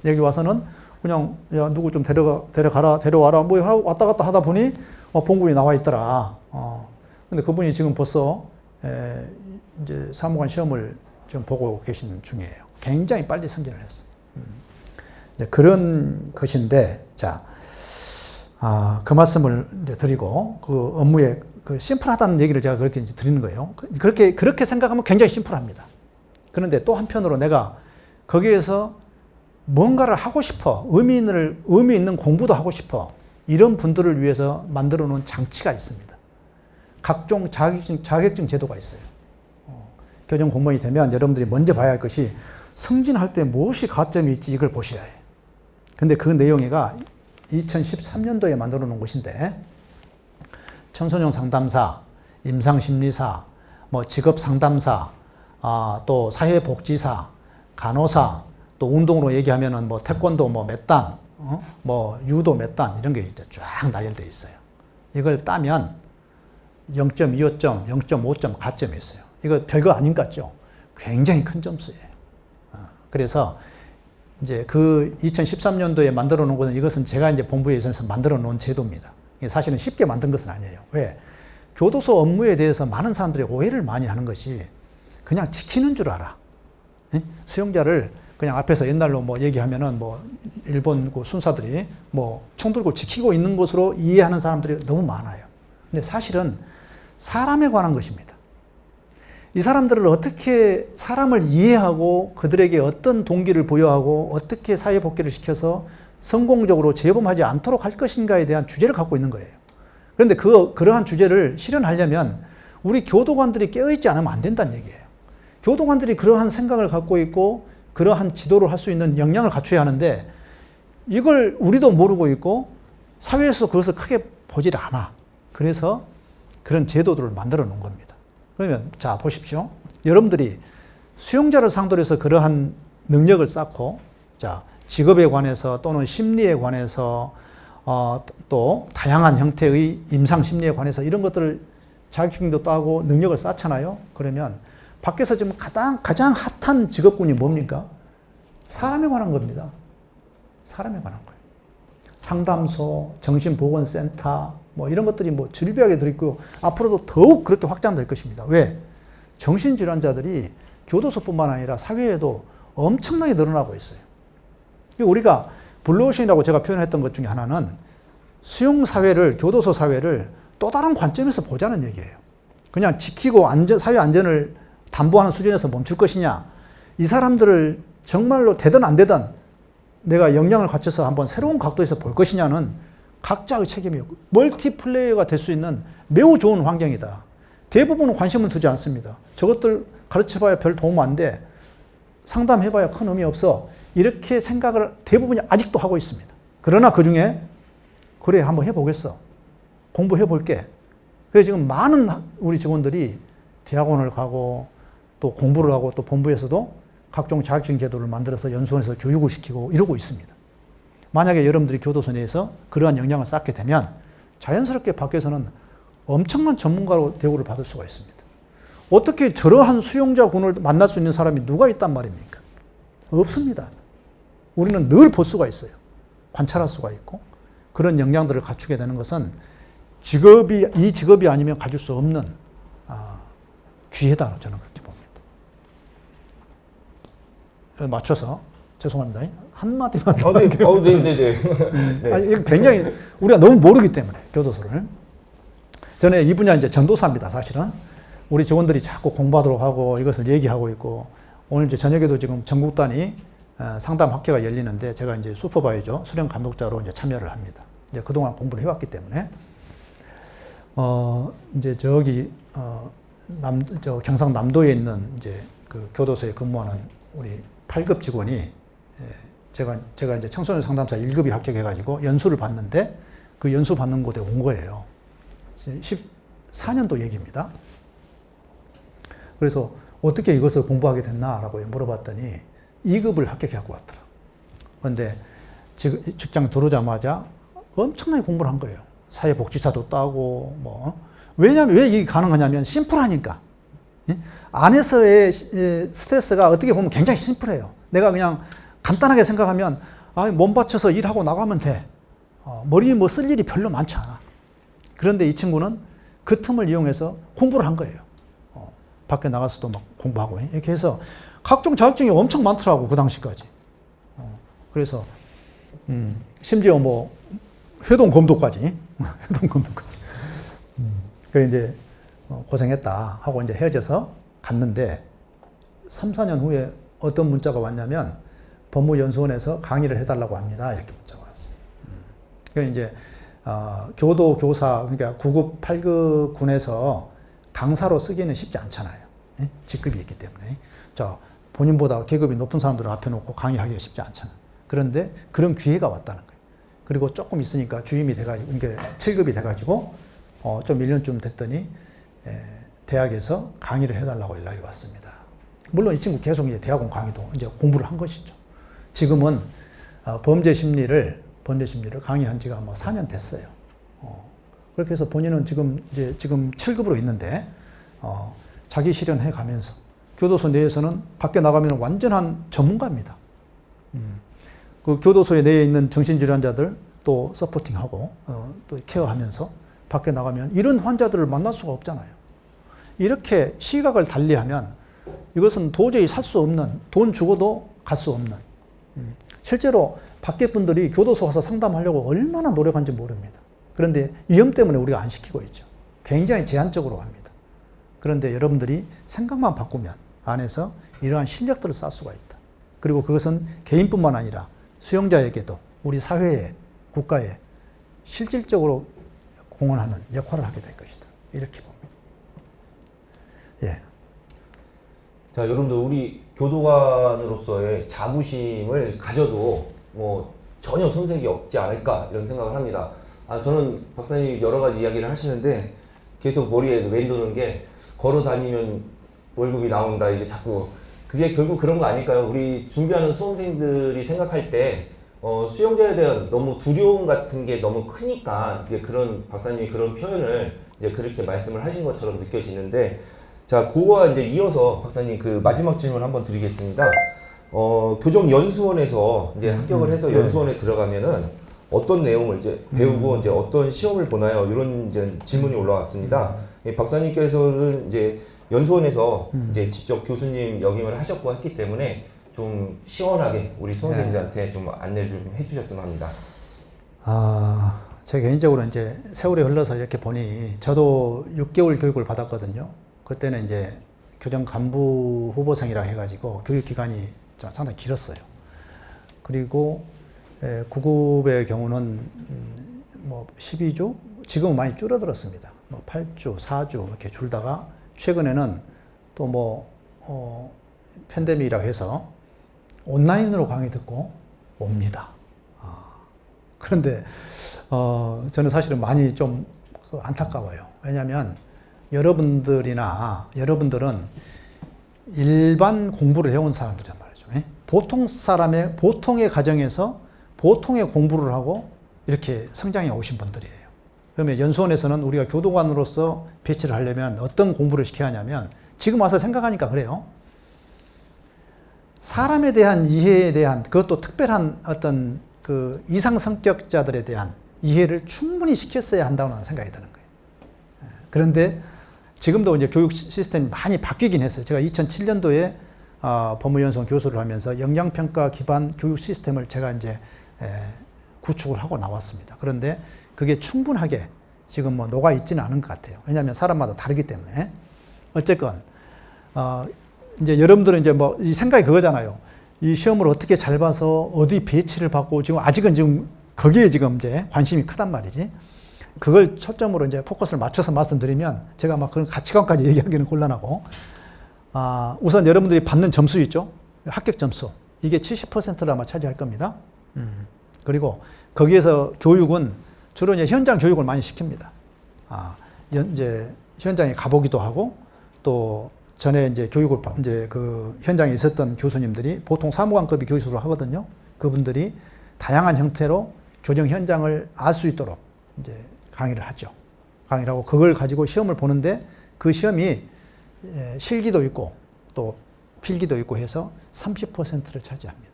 여기 와서는 그냥 야 누구 좀 데려와라 뭐 왔다 갔다 하다 보니 봉급이 나와 있더라. 근데 그분이 지금 벌써 이제 사무관 시험을 지금 보고 계신 중이에요. 굉장히 빨리 승진을 했어요. 이제 그런 것인데 자. 그 말씀을 이제 드리고, 그 업무에 그 심플하다는 얘기를 제가 그렇게 이제 드리는 거예요. 그렇게 생각하면 굉장히 심플합니다. 그런데 또 한편으로 내가 거기에서 뭔가를 하고 싶어, 의미 있는 공부도 하고 싶어, 이런 분들을 위해서 만들어 놓은 장치가 있습니다. 각종 자격증 제도가 있어요. 교정 공무원이 되면 여러분들이 먼저 봐야 할 것이 승진할 때 무엇이 가점이 있지 이걸 보셔야 해요. 근데 그 내용이가 2013년도에 만들어 놓은 것인데 청소년 상담사, 임상심리사, 뭐 직업상담사, 또 사회복지사, 간호사, 또 운동으로 얘기하면은 뭐 태권도 뭐 몇 단, 뭐 유도 몇 단 이런 게 이제 쫙 나열되어 있어요. 이걸 따면 0.25점, 0.5점 가점이 있어요. 이거 별거 아닌 것 같죠? 굉장히 큰 점수예요. 그래서 이제 그 2013년도에 만들어 놓은 것은 이것은 제가 이제 본부에서 만들어 놓은 제도입니다. 사실은 쉽게 만든 것은 아니에요. 왜? 교도소 업무에 대해서 많은 사람들이 오해를 많이 하는 것이 그냥 지키는 줄 알아. 수용자를 그냥 앞에서 옛날로 뭐 얘기하면은 뭐 일본 그 순사들이 뭐 총 들고 지키고 있는 것으로 이해하는 사람들이 너무 많아요. 근데 사실은 사람에 관한 것입니다. 이 사람들을 어떻게 사람을 이해하고 그들에게 어떤 동기를 부여하고 어떻게 사회 복귀를 시켜서 성공적으로 재범하지 않도록 할 것인가에 대한 주제를 갖고 있는 거예요. 그런데 그러한 주제를 실현하려면 우리 교도관들이 깨어있지 않으면 안 된다는 얘기예요. 교도관들이 그러한 생각을 갖고 있고 그러한 지도를 할 수 있는 역량을 갖춰야 하는데 이걸 우리도 모르고 있고 사회에서 그것을 크게 보질 않아. 그래서 그런 제도들을 만들어 놓은 겁니다. 그러면 자 보십시오. 여러분들이 수용자를 상대로 해서 그러한 능력을 쌓고, 자, 직업에 관해서 또는 심리에 관해서 또 다양한 형태의 임상 심리에 관해서 이런 것들을 자격증도 따고 능력을 쌓잖아요. 그러면 밖에서 지금 가장 핫한 직업군이 뭡니까? 사람에 관한 겁니다. 사람에 관한 거예요. 상담소, 정신보건센터, 뭐 이런 것들이 뭐 질비하게 들어있고 앞으로도 더욱 그렇게 확장될 것입니다. 왜? 정신질환자들이 교도소뿐만 아니라 사회에도 엄청나게 늘어나고 있어요. 우리가 블루오션이라고 제가 표현했던 것 중에 하나는 수용사회를, 교도소 사회를 또 다른 관점에서 보자는 얘기예요. 그냥 지키고 사회 안전을 담보하는 수준에서 멈출 것이냐, 이 사람들을 정말로 되든 안 되든 내가 역량을 갖춰서 한번 새로운 각도에서 볼 것이냐는 각자의 책임이에요. 멀티플레이어가 될 수 있는 매우 좋은 환경이다. 대부분은 관심을 두지 않습니다. 저것들 가르쳐봐야 별 도움 안 돼. 상담해봐야 큰 의미 없어. 이렇게 생각을 대부분이 아직도 하고 있습니다. 그러나 그 중에 그래 한번 해보겠어. 공부해볼게. 그래서 지금 많은 우리 직원들이 대학원을 가고 또 공부를 하고 또 본부에서도 각종 자격증 제도를 만들어서 연수원에서 교육을 시키고 이러고 있습니다. 만약에 여러분들이 교도소 내에서 그러한 역량을 쌓게 되면 자연스럽게 밖에서는 엄청난 전문가로 대우를 받을 수가 있습니다. 어떻게 저러한 수용자군을 만날 수 있는 사람이 누가 있단 말입니까? 없습니다. 우리는 늘 볼 수가 있어요. 관찰할 수가 있고 그런 역량들을 갖추게 되는 것은 이 직업이 아니면 가질 수 없는 기회다 저는 그렇게 봅니다. 맞춰서 죄송합니다. 한마디만 더 할게요. 네네네. 굉장히 우리가 너무 모르기 때문에 교도소를. 저는 이 분야 이제 전도사입니다. 사실은 우리 직원들이 자꾸 공부하도록 하고 이것을 얘기하고 있고 오늘 이제 저녁에도 지금 전국 단위 상담 학회가 열리는데 제가 이제 슈퍼바이저 수련 감독자로 이제 참여를 합니다. 이제 그동안 공부를 해왔기 때문에 이제 저기 경상남도에 있는 이제 그 교도소에 근무하는 우리 8급 직원이 제가 이제 청소년 상담사 1급이 합격해가지고 연수를 받는데 그 연수 받는 곳에 온 거예요. 14년도 얘기입니다. 그래서 어떻게 이것을 공부하게 됐나라고 물어봤더니 2급을 합격해갖고 왔더라. 그런데 직장 들어오자마자 엄청나게 공부를 한 거예요. 사회복지사도 따고 뭐. 왜냐면 왜 이게 가능하냐면 심플하니까. 안에서의 스트레스가 어떻게 보면 굉장히 심플해요. 내가 그냥 간단하게 생각하면 몸 바쳐서 일하고 나가면 돼. 머리 뭐 쓸 일이 별로 많지 않아. 그런데 이 친구는 그 틈을 이용해서 공부를 한 거예요. 밖에 나가서도 막 공부하고 이렇게 해서 각종 자격증이 엄청 많더라고 그 당시까지. 그래서 심지어 뭐 회동검도까지. 그래 이제 고생했다 하고 이제 헤어져서 갔는데 3, 4년 후에 어떤 문자가 왔냐면 법무연수원에서 강의를 해달라고 합니다. 이렇게 문자가 왔어요. 그러니까 이제 교도 교사 그러니까 9급, 8급 군에서 강사로 쓰기는 쉽지 않잖아요. 예? 직급이 있기 때문에. 자, 본인보다 계급이 높은 사람들을 앞에 놓고 강의하기가 쉽지 않잖아. 그런데 그런 기회가 왔다는 거예요. 그리고 조금 있으니까 주임이 돼가지고, 이게 7급이 돼가지고, 좀 1년쯤 됐더니, 대학에서 강의를 해달라고 연락이 왔습니다. 물론 이 친구 계속 이제 대학원 강의도 이제 공부를 한 것이죠. 지금은 범죄 심리를 강의한 지가 뭐 4년 됐어요. 그렇게 해서 본인은 지금 7급으로 있는데, 자기 실현해 가면서, 교도소 내에서는 밖에 나가면 완전한 전문가입니다. 그 교도소에 내에 있는 정신질환자들 또 서포팅하고, 또 케어하면서 밖에 나가면 이런 환자들을 만날 수가 없잖아요. 이렇게 시각을 달리하면 이것은 도저히 살 수 없는, 돈 주고도 갈 수 없는, 실제로 밖에 분들이 교도소 가서 상담하려고 얼마나 노력한지 모릅니다. 그런데 위험 때문에 우리가 안 시키고 있죠. 굉장히 제한적으로 합니다. 그런데 여러분들이 생각만 바꾸면 안에서 이러한 실력들을 쌓을 수가 있다. 그리고 그것은 개인뿐만 아니라 수용자에게도 우리 사회에, 국가에 실질적으로 공헌하는 역할을 하게 될 것이다. 이렇게 봅니다. 예. 자, 여러분들 우리 교도관으로서의 자부심을 가져도 뭐 전혀 손색이 없지 않을까 이런 생각을 합니다. 저는 박사님이 여러 가지 이야기를 하시는데 계속 머리에 맴도는 게 걸어 다니면 월급이 나온다 이게 자꾸 그게 결국 그런 거 아닐까요? 우리 준비하는 수험생들이 생각할 때 수영자에 대한 너무 두려움 같은 게 너무 크니까 이제 그런 박사님이 그런 표현을 이제 그렇게 말씀을 하신 것처럼 느껴지는데, 자, 그거와 이제 이어서 박사님 그 마지막 질문 한번 드리겠습니다. 교정연수원에서 이제 합격을 해서 연수원에 들어가면은 어떤 내용을 이제 배우고 이제 어떤 시험을 보나요? 이런 이제 질문이 올라왔습니다. 박사님께서는 이제 연수원에서 이제 직접 교수님 역임을 하셨고 했기 때문에 좀 시원하게 우리 수험생들한테 좀 안내를 좀 해주셨으면 합니다. 제 개인적으로 이제 세월이 흘러서 이렇게 보니 저도 6개월 교육을 받았거든요. 그때는 이제 교정 간부 후보생이라 해가지고 교육 기간이 상당히 길었어요. 그리고 9급의 경우는 뭐 12주, 지금은 많이 줄어들었습니다. 뭐 8주, 4주 이렇게 줄다가 최근에는 또 뭐 팬데믹이라고 해서 온라인으로 강의 듣고 옵니다. 그런데 저는 사실은 많이 좀 안타까워요. 왜냐하면 여러분들은 일반 공부를 해온 사람들이란 말이죠. 보통의 가정에서 보통의 공부를 하고 이렇게 성장해 오신 분들이에요. 그러면 연수원에서는 우리가 교도관으로서 배치를 하려면 어떤 공부를 시켜야 하냐면, 지금 와서 생각하니까 그래요. 사람에 대한 이해에 대한, 그것도 특별한 어떤 그 이상 성격자들에 대한 이해를 충분히 시켰어야 한다는 생각이 드는 거예요. 그런데 지금도 이제 교육 시스템이 많이 바뀌긴 했어요. 제가 2007년도에 법무연수원 교수를 하면서 영양평가 기반 교육 시스템을 제가 이제 구축을 하고 나왔습니다. 그런데 그게 충분하게 지금 뭐 녹아 있지는 않은 것 같아요. 왜냐하면 사람마다 다르기 때문에. 어쨌건 이제 여러분들은 이제 뭐 이 생각이 그거잖아요. 이 시험을 어떻게 잘 봐서 어디 배치를 받고, 지금 아직은 지금 거기에 지금 이제 관심이 크단 말이지. 그걸 초점으로 이제 포커스를 맞춰서 말씀드리면 제가 막 그런 가치관까지 얘기하기는 곤란하고, 우선 여러분들이 받는 점수 있죠? 합격 점수. 이게 70%를 아마 차지할 겁니다. 그리고 거기에서 교육은 주로 이제 현장 교육을 많이 시킵니다. 이제 현장에 가보기도 하고, 또 전에 이제 교육을 이제 그 현장에 있었던 교수님들이 보통 사무관급이 교수를 하거든요. 그분들이 다양한 형태로 교정 현장을 알 수 있도록 이제 강의를 하죠. 강의를 하고 그걸 가지고 시험을 보는데, 그 시험이 실기도 있고 또 필기도 있고 해서 30%를 차지합니다.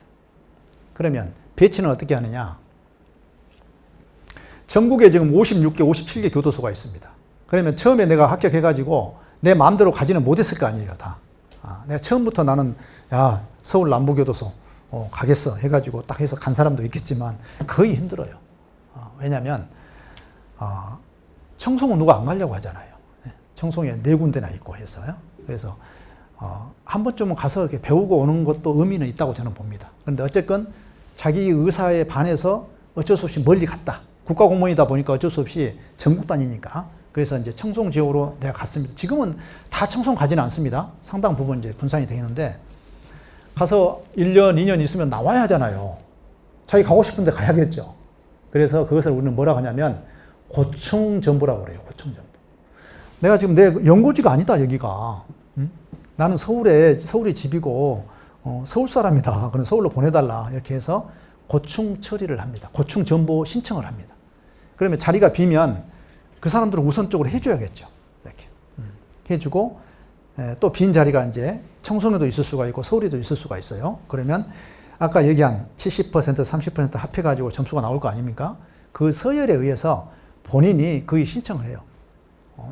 그러면 배치는 어떻게 하느냐? 전국에 지금 56개, 57개 교도소가 있습니다. 그러면 처음에 내가 합격해가지고 내 마음대로 가지는 못했을 거 아니에요, 다. 내가 처음부터 나는 서울 남부교도소 가겠어 해가지고 딱 해서 간 사람도 있겠지만 거의 힘들어요. 왜냐하면 청송은 누가 안 가려고 하잖아요. 청송에 4군데나 있고 해서요. 그래서 한 번쯤은 가서 이렇게 배우고 오는 것도 의미는 있다고 저는 봅니다. 그런데 어쨌건 자기 의사에 반해서 어쩔 수 없이 멀리 갔다. 국가공무원이다 보니까 어쩔 수 없이 전국 다니니까. 그래서 이제 청송 지역으로 내가 갔습니다. 지금은 다 청송 가지는 않습니다. 상당 부분 이제 분산이 되는데, 가서 1년, 2년 있으면 나와야 하잖아요. 자기 가고 싶은데 가야겠죠. 그래서 그것을 우리는 뭐라고 하냐면 고충전부라고 그래요. 고충전부. 내가 지금 내 연고지가 아니다, 여기가. 나는 서울이 집이고 서울 사람이다. 그럼 서울로 보내달라. 이렇게 해서 고충 처리를 합니다. 고충 전보 신청을 합니다. 그러면 자리가 비면 그 사람들은 우선적으로 해줘야겠죠. 이렇게 해주고, 또 빈 자리가 이제 청송에도 있을 수가 있고 서울에도 있을 수가 있어요. 그러면 아까 얘기한 70%, 30% 합해가지고 점수가 나올 거 아닙니까? 그 서열에 의해서 본인이 거기 신청을 해요.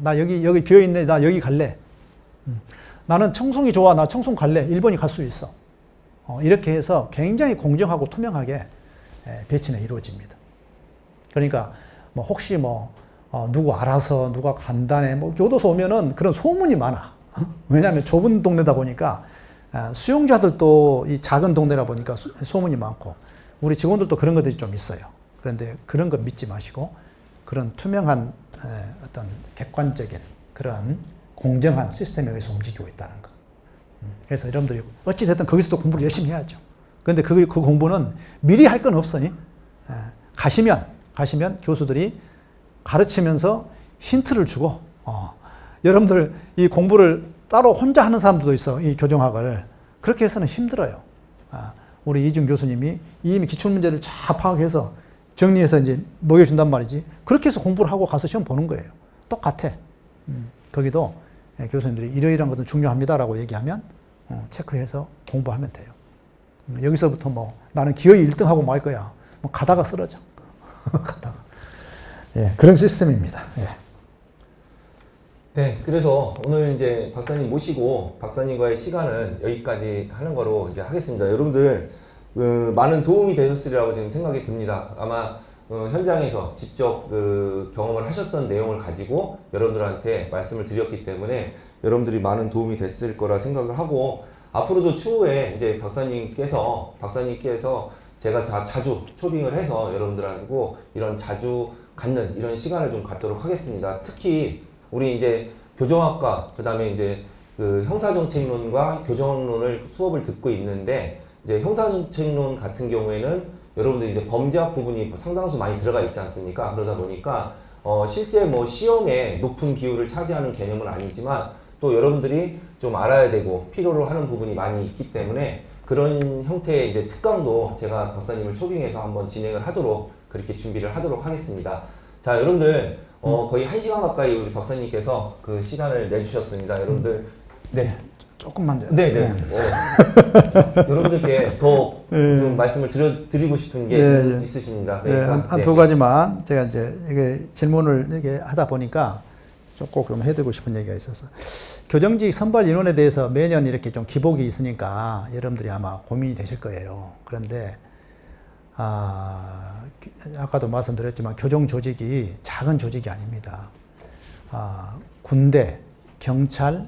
나 여기 비어있네. 나 여기 갈래. 나는 청송이 좋아. 나 청송 갈래. 1번이 갈 수 있어. 이렇게 해서 굉장히 공정하고 투명하게 배치는 이루어집니다. 그러니까 뭐 혹시 누구 알아서 누가 간다네. 교도소 오면은 그런 소문이 많아. 왜냐하면 좁은 동네다 보니까 수용자들도 이 작은 동네라 보니까 소문이 많고, 우리 직원들도 그런 것들이 좀 있어요. 그런데 그런 거 믿지 마시고 그런 투명한 어떤 객관적인 그런 공정한 시스템에 의해서 움직이고 있다는 거. 그래서 여러분들이 어찌됐든 거기서도 공부를 열심히 해야죠. 그런데 그 공부는 미리 할 건 없으니 가시면 교수들이 가르치면서 힌트를 주고, 여러분들 이 공부를 따로 혼자 하는 사람들도 있어. 이 교정학을. 그렇게 해서는 힘들어요. 우리 이준 교수님이 이미 기출문제를 쫙 파악해서 정리해서 이제 먹여준단 말이지. 그렇게 해서 공부를 하고 가서 시험 보는 거예요. 똑같아. 거기도 교수님들이 이러이러한 것도 중요합니다라고 얘기하면 체크해서 공부하면 돼요. 여기서부터 뭐 나는 기어이 1등하고 뭐 할 거야. 뭐 가다가 쓰러져. 가다가. 예, 그런 시스템입니다. 예. 네, 그래서 오늘 이제 박사님 모시고 박사님과의 시간은 여기까지 하는 거로 이제 하겠습니다. 여러분들 많은 도움이 되셨으리라고 지금 생각이 듭니다. 아마 현장에서 직접 경험을 하셨던 내용을 가지고 여러분들한테 말씀을 드렸기 때문에 여러분들이 많은 도움이 됐을 거라 생각을 하고 앞으로도 추후에 이제 박사님께서 제가 자주 초빙을 해서 여러분들하고 이런 자주 갖는 이런 시간을 좀 갖도록 하겠습니다. 특히 우리 이제 교정학과 그다음에 이제 형사정책론과 교정론을 수업을 듣고 있는데 이제 형사정책론 같은 경우에는 여러분들 이제 범죄학 부분이 상당수 많이 들어가 있지 않습니까? 그러다 보니까 실제 뭐 시험에 높은 비율을 차지하는 개념은 아니지만 또 여러분들이 좀 알아야 되고 필요로 하는 부분이 많이 있기 때문에 그런 형태의 이제 특강도 제가 박사님을 초빙해서 한번 진행을 하도록 그렇게 준비를 하도록 하겠습니다. 자, 여러분들 거의 1시간 가까이 우리 박사님께서 그 시간을 내주셨습니다. 여러분들 네. 조금만. 네네. 여러분들께 더 좀 말씀을 드리고 싶은 게 있으십니다. 네, 한 두 가지만 제가 이제 이게 질문을 이렇게 하다 보니까 꼭 좀 해드리고 싶은 얘기가 있어서 교정직 선발 인원에 대해서 매년 이렇게 좀 기복이 있으니까 여러분들이 아마 고민이 되실 거예요. 그런데 아까도 말씀드렸지만 교정 조직이 작은 조직이 아닙니다. 군대, 경찰,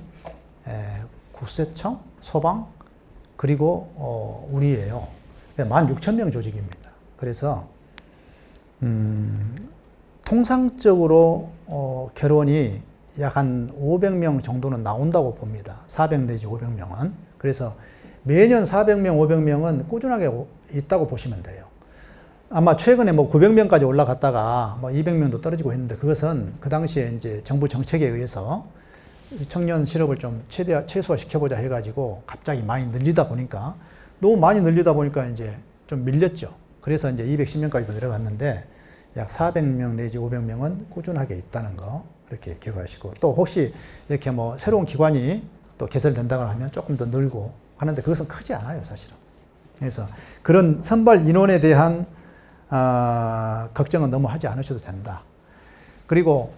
국세청, 소방, 그리고 우리예요. 16,000명 조직입니다. 그래서 통상적으로 결혼이 약 한 500명 정도는 나온다고 봅니다. 400 내지 500명은. 그래서 매년 400명, 500명은 꾸준하게 있다고 보시면 돼요. 아마 최근에 뭐 900명까지 올라갔다가 뭐 200명도 떨어지고 했는데 그것은 그 당시에 이제 정부 정책에 의해서 청년 실업을 좀 최소화시켜보자 해가지고 갑자기 많이 늘리다 보니까 너무 많이 늘리다 보니까 이제 좀 밀렸죠. 그래서 이제 210명까지도 내려갔는데 약 400명 내지 500명은 꾸준하게 있다는 거 이렇게 기억하시고 또 혹시 이렇게 뭐 새로운 기관이 또 개설된다고 하면 조금 더 늘고 하는데 그것은 크지 않아요, 사실은. 그래서 그런 선발 인원에 대한 걱정은 너무 하지 않으셔도 된다. 그리고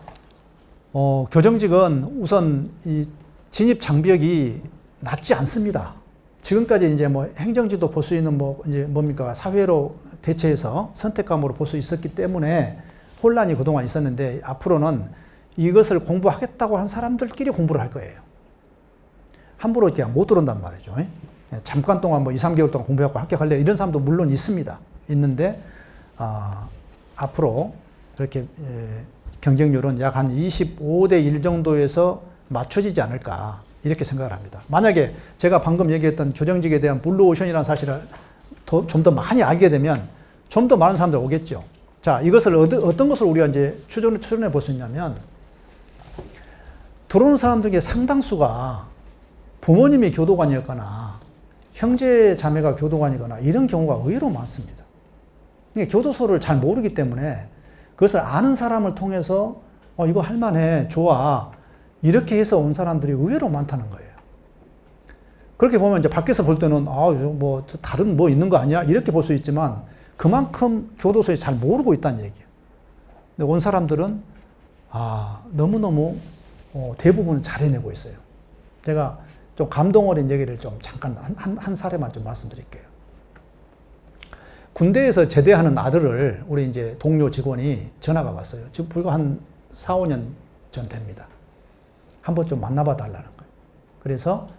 교정직은 우선 이 진입 장벽이 낮지 않습니다. 지금까지 이제 뭐 행정지도 볼 수 있는 뭐 이제 뭡니까 사회로 대체해서 선택감으로 볼 수 있었기 때문에 혼란이 그동안 있었는데 앞으로는 이것을 공부하겠다고 한 사람들끼리 공부를 할 거예요. 함부로 그냥 못 들어온단 말이죠. 잠깐 동안 뭐 2, 3개월 동안 공부해갖고 합격할래 이런 사람도 물론 있습니다. 있는데 앞으로 그렇게 경쟁률은 약 한 25대 1 정도에서 맞춰지지 않을까 이렇게 생각을 합니다. 만약에 제가 방금 얘기했던 교정직에 대한 블루오션이라는 사실을 좀 더 많이 알게 되면 좀 더 많은 사람들 오겠죠. 자, 이것을 어떤 것을 우리가 이제 추론해 볼 수 있냐면 들어오는 사람들 중에 상당수가 부모님이 교도관이었거나 형제 자매가 교도관이거나 이런 경우가 의외로 많습니다. 교도소를 잘 모르기 때문에 그것을 아는 사람을 통해서 이거 할만해, 좋아 이렇게 해서 온 사람들이 의외로 많다는 거예요. 그렇게 보면 이제 밖에서 볼 때는 뭐 다른 뭐 있는 거 아니야 이렇게 볼 수 있지만 그만큼 교도소에 잘 모르고 있다는 얘기예요. 근데 온 사람들은 너무너무 대부분 잘 해내고 있어요. 제가 좀 감동 어린 얘기를 좀 잠깐 한 사례만 좀 말씀드릴게요. 군대에서 제대하는 아들을 우리 이제 동료 직원이 전화가 왔어요. 지금 불과 한 4, 5년 전 됩니다. 한번 좀 만나봐 달라는 거예요. 그래서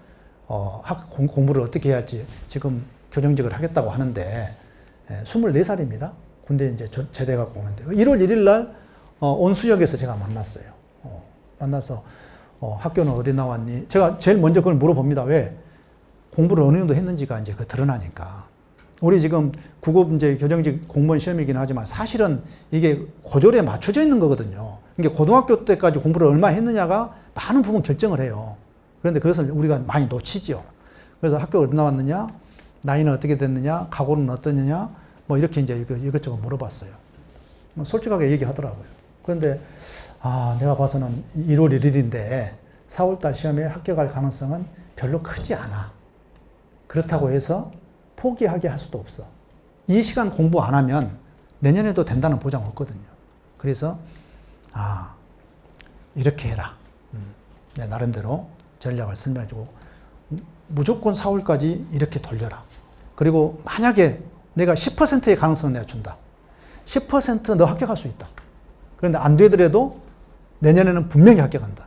공부를 어떻게 해야 할지 지금 교정직을 하겠다고 하는데 24살입니다. 군대 이제 제대하고 오는데 1월 1일 날 온수역에서 제가 만났어요. 만나서 학교는 어디 나왔니? 제가 제일 먼저 그걸 물어봅니다. 왜? 공부를 어느 정도 했는지가 이제 드러나니까. 우리 지금 구급 이제 교정직 공무원 시험이긴 하지만 사실은 이게 고졸에 맞춰져 있는 거거든요. 이게 고등학교 때까지 공부를 얼마 했느냐가 많은 부분 결정을 해요. 그런데 그것을 우리가 많이 놓치죠. 그래서 학교 어디 나왔느냐, 나이는 어떻게 됐느냐, 각오는 어떠느냐, 뭐 이렇게 이제 이것저것 물어봤어요. 솔직하게 얘기하더라고요. 그런데 내가 봐서는 1월 1일인데 4월달 시험에 합격할 가능성은 별로 크지 않아. 그렇다고 해서 포기하게 할 수도 없어. 이 시간 공부 안 하면 내년에도 된다는 보장 없거든요. 그래서 이렇게 해라. 내 나름대로 전략을 설명해주고 무조건 4월까지 이렇게 돌려라. 그리고 만약에 내가 10%의 가능성을 내가 준다. 10% 너 합격할 수 있다. 그런데 안 되더라도 내년에는 분명히 합격한다.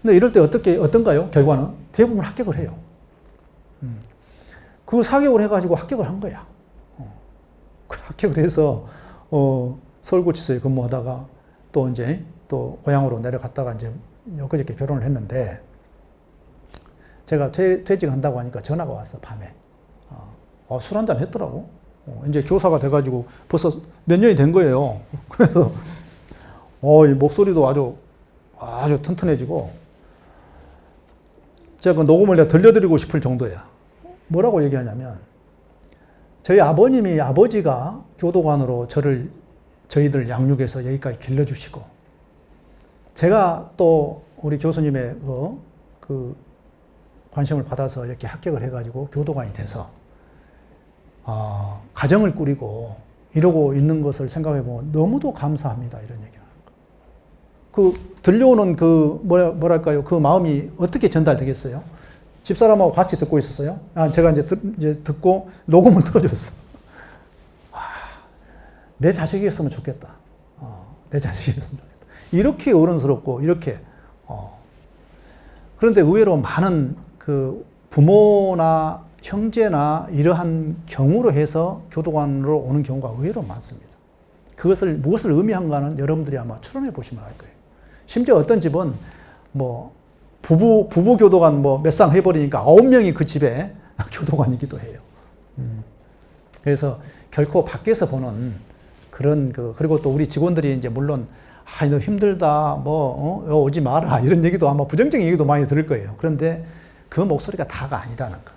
근데 이럴 때 어떤가요? 결과는 대부분 합격을 해요. 그 4개월 해가지고 합격을 한 거야. 합격을 해서 서울구치소에 근무하다가 또 이제 또 고향으로 내려갔다가 이제 엊그저께 결혼을 했는데 제가 퇴직한다고 하니까 전화가 왔어, 밤에. 술 한잔 했더라고. 이제 교사가 돼가지고 벌써 몇 년이 된 거예요. 그래서 이 목소리도 아주 튼튼해지고 제가 그 녹음을 내가 들려드리고 싶을 정도야. 뭐라고 얘기하냐면 저희 아버지가 교도관으로 저희들 양육해서 여기까지 길러주시고 제가 또 우리 교수님의 그 관심을 받아서 이렇게 합격을 해가지고 교도관이 돼서 가정을 꾸리고 이러고 있는 것을 생각해보면 너무도 감사합니다. 이런 얘기를 하는 거예요. 들려오는 뭐랄까요. 그 마음이 어떻게 전달되겠어요? 집사람하고 같이 듣고 있었어요. 제가 이제 듣고 녹음을 틀어줬어. 내 자식이었으면 좋겠다. 내 자식이었으면 좋겠다. 이렇게 어른스럽고, 이렇게. 그런데 의외로 많은 그 부모나 형제나 이러한 경우로 해서 교도관으로 오는 경우가 의외로 많습니다. 그것을 무엇을 의미한가는 여러분들이 아마 추론해 보시면 알 거예요. 심지어 어떤 집은 부부 교도관 몇 상 해버리니까 9명이 그 집에 교도관이기도 해요. 그래서 결코 밖에서 보는 그런 그리고 또 우리 직원들이 이제 물론 너 힘들다 오지 마라 이런 얘기도 아마 부정적인 얘기도 많이 들을 거예요. 그런데 그 목소리가 다가 아니라는 거.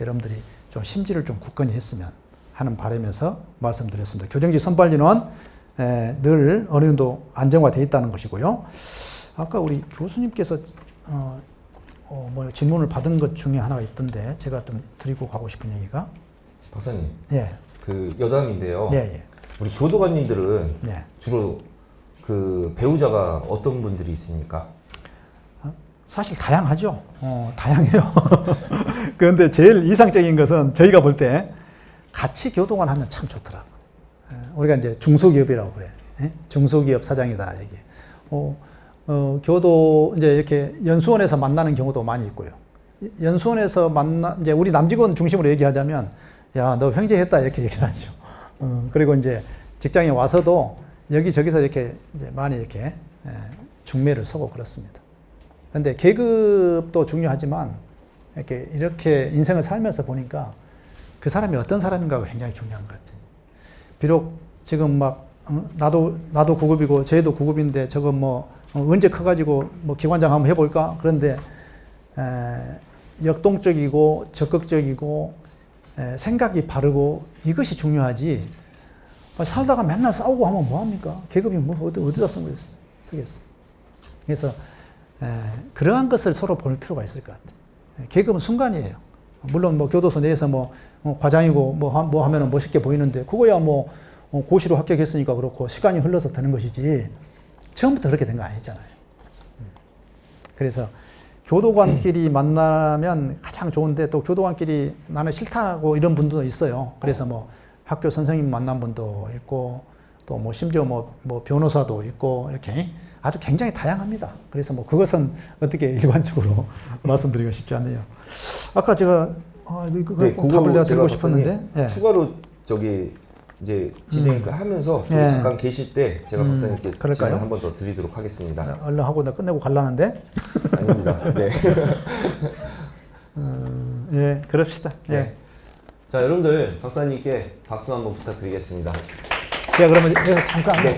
여러분들이 좀 심지를 좀 굳건히 했으면 하는 바람에서 말씀드렸습니다. 교정직 선발인원 늘 어느 정도 안정화되어 있다는 것이고요. 아까 우리 교수님께서 질문을 받은 것 중에 하나가 있던데 제가 좀 드리고 가고 싶은 얘기가 박사님, 예. 그 여담인데요. 예. 우리 교도관님들은 예. 주로 그 배우자가 어떤 분들이 있습니까? 사실 다양하죠. 다양해요. 그런데 제일 이상적인 것은 저희가 볼 때 같이 교도관 하면 참 좋더라고. 우리가 이제 중소기업이라고 그래. 중소기업 사장이다 얘기. 교도 이제 이렇게 연수원에서 만나는 경우도 많이 있고요. 연수원에서 이제 우리 남직원 중심으로 얘기하자면 야, 너 횡재했다 이렇게 얘기를 하죠. 그리고 이제 직장에 와서도 여기저기서 이렇게 이제 많이 이렇게 중매를 서고 그렇습니다. 근데 계급도 중요하지만 이렇게 인생을 살면서 보니까 그 사람이 어떤 사람인가가 굉장히 중요한 것 같아요. 비록 지금 나도 9급이고 쟤도 9급인데 저거 언제 커가지고 기관장 한번 해볼까? 그런데 역동적이고 적극적이고 생각이 바르고 이것이 중요하지. 살다가 맨날 싸우고 하면 뭐합니까? 계급이 어디다 쓰겠어. 그래서 그러한 것을 서로 볼 필요가 있을 것 같아요. 계급은 순간이에요. 물론 교도소 내에서 과장이고 하면은 멋있게 보이는데 그거야 고시로 합격했으니까 그렇고 시간이 흘러서 되는 것이지 처음부터 그렇게 된 거 아니잖아요. 그래서 교도관끼리 만나면 가장 좋은데 또 교도관끼리 나는 싫다고 이런 분도 있어요. 그래서 학교 선생님 만난 분도 있고 또 심지어 변호사도 있고 이렇게 아주 굉장히 다양합니다. 그래서 그것은 어떻게 일반적으로 말씀드리기가 쉽지 않네요. 아까 제가 답을 내가 드리고 싶었는데 예. 추가로 이제 진행하면서 예. 잠깐 계실 때 제가 박사님께 그럴까요? 질문 한 번 더 드리도록 하겠습니다. 얼른 하고 나 끝내고 갈라는데. 아닙니다. 네. 예, 그럽시다. 예. 네. 자, 여러분들 박사님께 박수 한번 부탁드리겠습니다. 제가 그러면 여기서 잠깐. 네.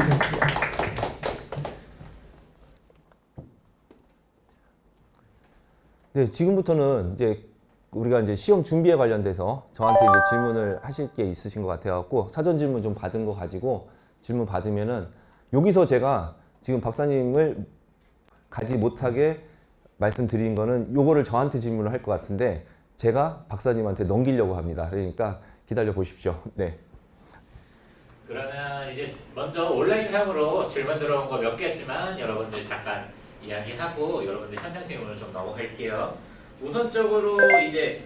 네, 지금부터는 이제 우리가 이제 시험 준비에 관련돼서 저한테 이제 질문을 하실 게 있으신 것 같아갖고 사전 질문 좀 받은 거 가지고 질문 받으면은 여기서 제가 지금 박사님을 가지 못하게 말씀드린 거는 요거를 저한테 질문을 할 것 같은데 제가 박사님한테 넘기려고 합니다. 그러니까 기다려 보십시오. 네. 그러면 이제 먼저 온라인상으로 질문 들어온 거 몇 개였지만 여러분들 잠깐 이야기하고 여러분들 현장 질문을 좀 넘어갈게요. 우선적으로 이제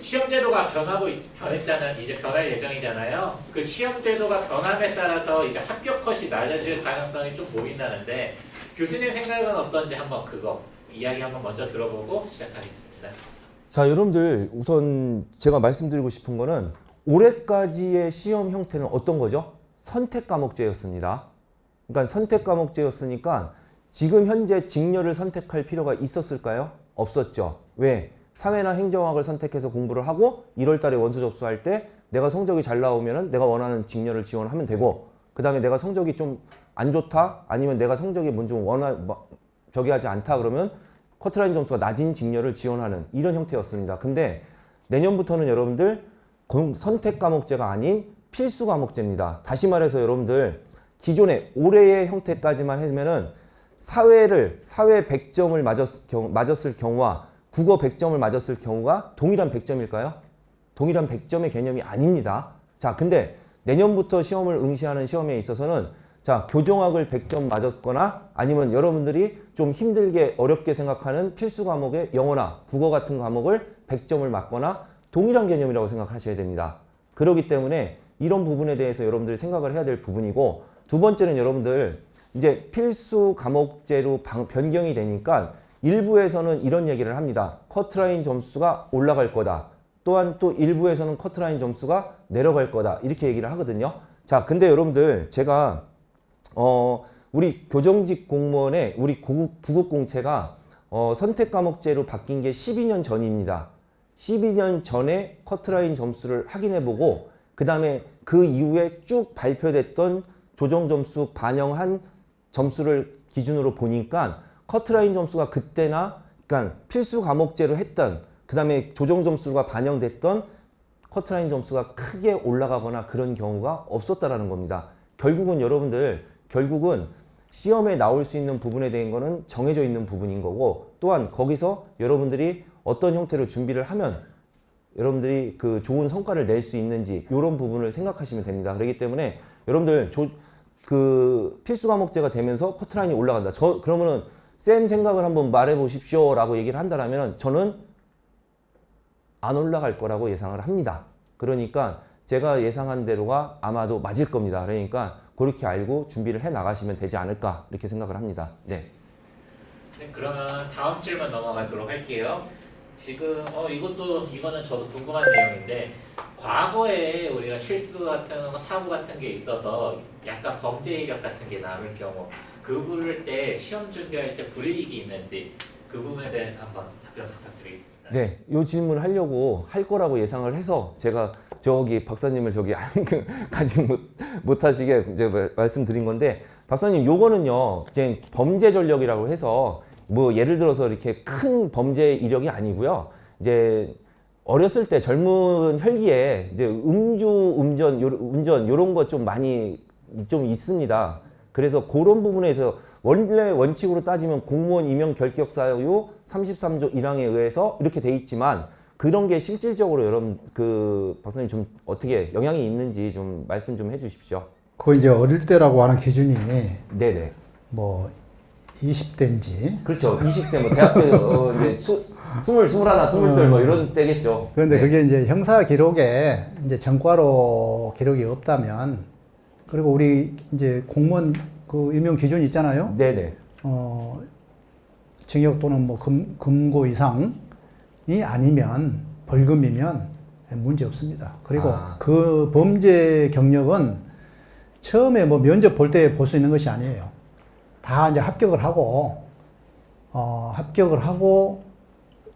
시험 제도가 변했잖아요. 이제 변할 예정이잖아요. 그 시험 제도가 변함에 따라서 이제 합격 컷이 낮아질 가능성이 좀 보인다는데 교수님 생각은 어떤지 한번 그거 이야기 한번 먼저 들어보고 시작하겠습니다. 자, 여러분들 우선 제가 말씀드리고 싶은 거는 올해까지의 시험 형태는 어떤 거죠? 선택 과목제였습니다. 그러니까 선택 과목제였으니까 지금 현재 직렬을 선택할 필요가 있었을까요? 없었죠. 왜? 사회나 행정학을 선택해서 공부를 하고 1월 달에 원서 접수할 때 내가 성적이 잘 나오면은 내가 원하는 직렬을 지원하면 되고 그 다음에 내가 성적이 좀 안 좋다 아니면 내가 성적이 좀 저기 하지 않다 그러면 커트라인 점수가 낮은 직렬을 지원하는 이런 형태였습니다. 근데 내년부터는 여러분들 선택 과목제가 아닌 필수 과목제입니다. 다시 말해서 여러분들 기존의 올해의 형태까지만 하면은 사회 100점을 맞았을 경우와 국어 100점을 맞았을 경우가 동일한 100점일까요? 동일한 100점의 개념이 아닙니다. 자, 근데 내년부터 시험을 응시하는 시험에 있어서는 자, 교정학을 100점 맞았거나 아니면 여러분들이 좀 힘들게 어렵게 생각하는 필수 과목의 영어나 국어 같은 과목을 100점을 맞거나 동일한 개념이라고 생각하셔야 됩니다. 그렇기 때문에 이런 부분에 대해서 여러분들이 생각을 해야 될 부분이고 두 번째는 여러분들 이제 필수 과목제로 변경이 되니까 일부에서는 이런 얘기를 합니다. 커트라인 점수가 올라갈 거다. 또한 또 일부에서는 커트라인 점수가 내려갈 거다. 이렇게 얘기를 하거든요. 자, 근데 여러분들 제가 우리 교정직 공무원의 우리 구급공채가 선택 과목제로 바뀐 게 12년 전입니다. 12년 전에 커트라인 점수를 확인해보고 그 다음에 그 이후에 쭉 발표됐던 조정 점수 반영한 점수를 기준으로 보니까 커트라인 점수가 그때나 그러니까 필수 과목제로 했던 그 다음에 조정 점수가 반영됐던 커트라인 점수가 크게 올라가거나 그런 경우가 없었다라는 겁니다. 결국은 시험에 나올 수 있는 부분에 대한 거는 정해져 있는 부분인 거고 또한 거기서 여러분들이 어떤 형태로 준비를 하면 여러분들이 그 좋은 성과를 낼 수 있는지 이런 부분을 생각하시면 됩니다. 그렇기 때문에 여러분들 그 필수 과목제가 되면서 커트라인이 올라간다. 그러면은 쌤 생각을 한번 말해 보십시오 라고 얘기를 한다면 저는 안 올라갈 거라고 예상을 합니다. 그러니까 제가 예상한 대로가 아마도 맞을 겁니다. 그러니까 그렇게 알고 준비를 해 나가시면 되지 않을까 이렇게 생각을 합니다. 네. 네, 그러면 다음 질문 넘어가도록 할게요. 지금 이거는 저도 궁금한 내용인데 과거에 우리가 실수 같은 거, 사고 같은 게 있어서 약간 범죄 이력 같은 게 남을 경우 그럴 때 시험 준비할 때 불이익이 있는지 그 부분에 대해서 한번 답변 부탁드리겠습니다. 네, 이 질문을 하려고 할 거라고 예상을 해서 제가 저기 박사님을 저기 가지 못하시게 이제 말씀드린 건데 박사님 요거는요 이제 범죄 전력이라고 해서 뭐 예를 들어서 이렇게 큰 범죄 이력이 아니고요. 이제 어렸을 때 젊은 혈기에 이제 운전 요런 거 좀 많이 좀 있습니다. 그래서 그런 부분에서 원래 원칙으로 따지면 공무원 임용 결격 사유 33조 1항에 의해서 이렇게 돼 있지만 그런 게 실질적으로 여러분 그 박사님 좀 어떻게 영향이 있는지 좀 말씀 좀 해주십시오. 그 이제 어릴 때라고 하는 기준이 네네. 뭐 20대인지 그렇죠. 20대 뭐 대학교 이제 21, 22 뭐 이런 때겠죠. 그런데 네. 그게 이제 형사 기록에 이제 전과로 기록이 없다면 그리고 우리 이제 공무원 그 임용 기준이 있잖아요. 네네. 징역 또는 뭐 금고 이상이 아니면 벌금이면 문제 없습니다. 그리고 그 범죄 경력은 처음에 뭐 면접 볼 때 볼 수 있는 것이 아니에요. 다 이제 합격을 하고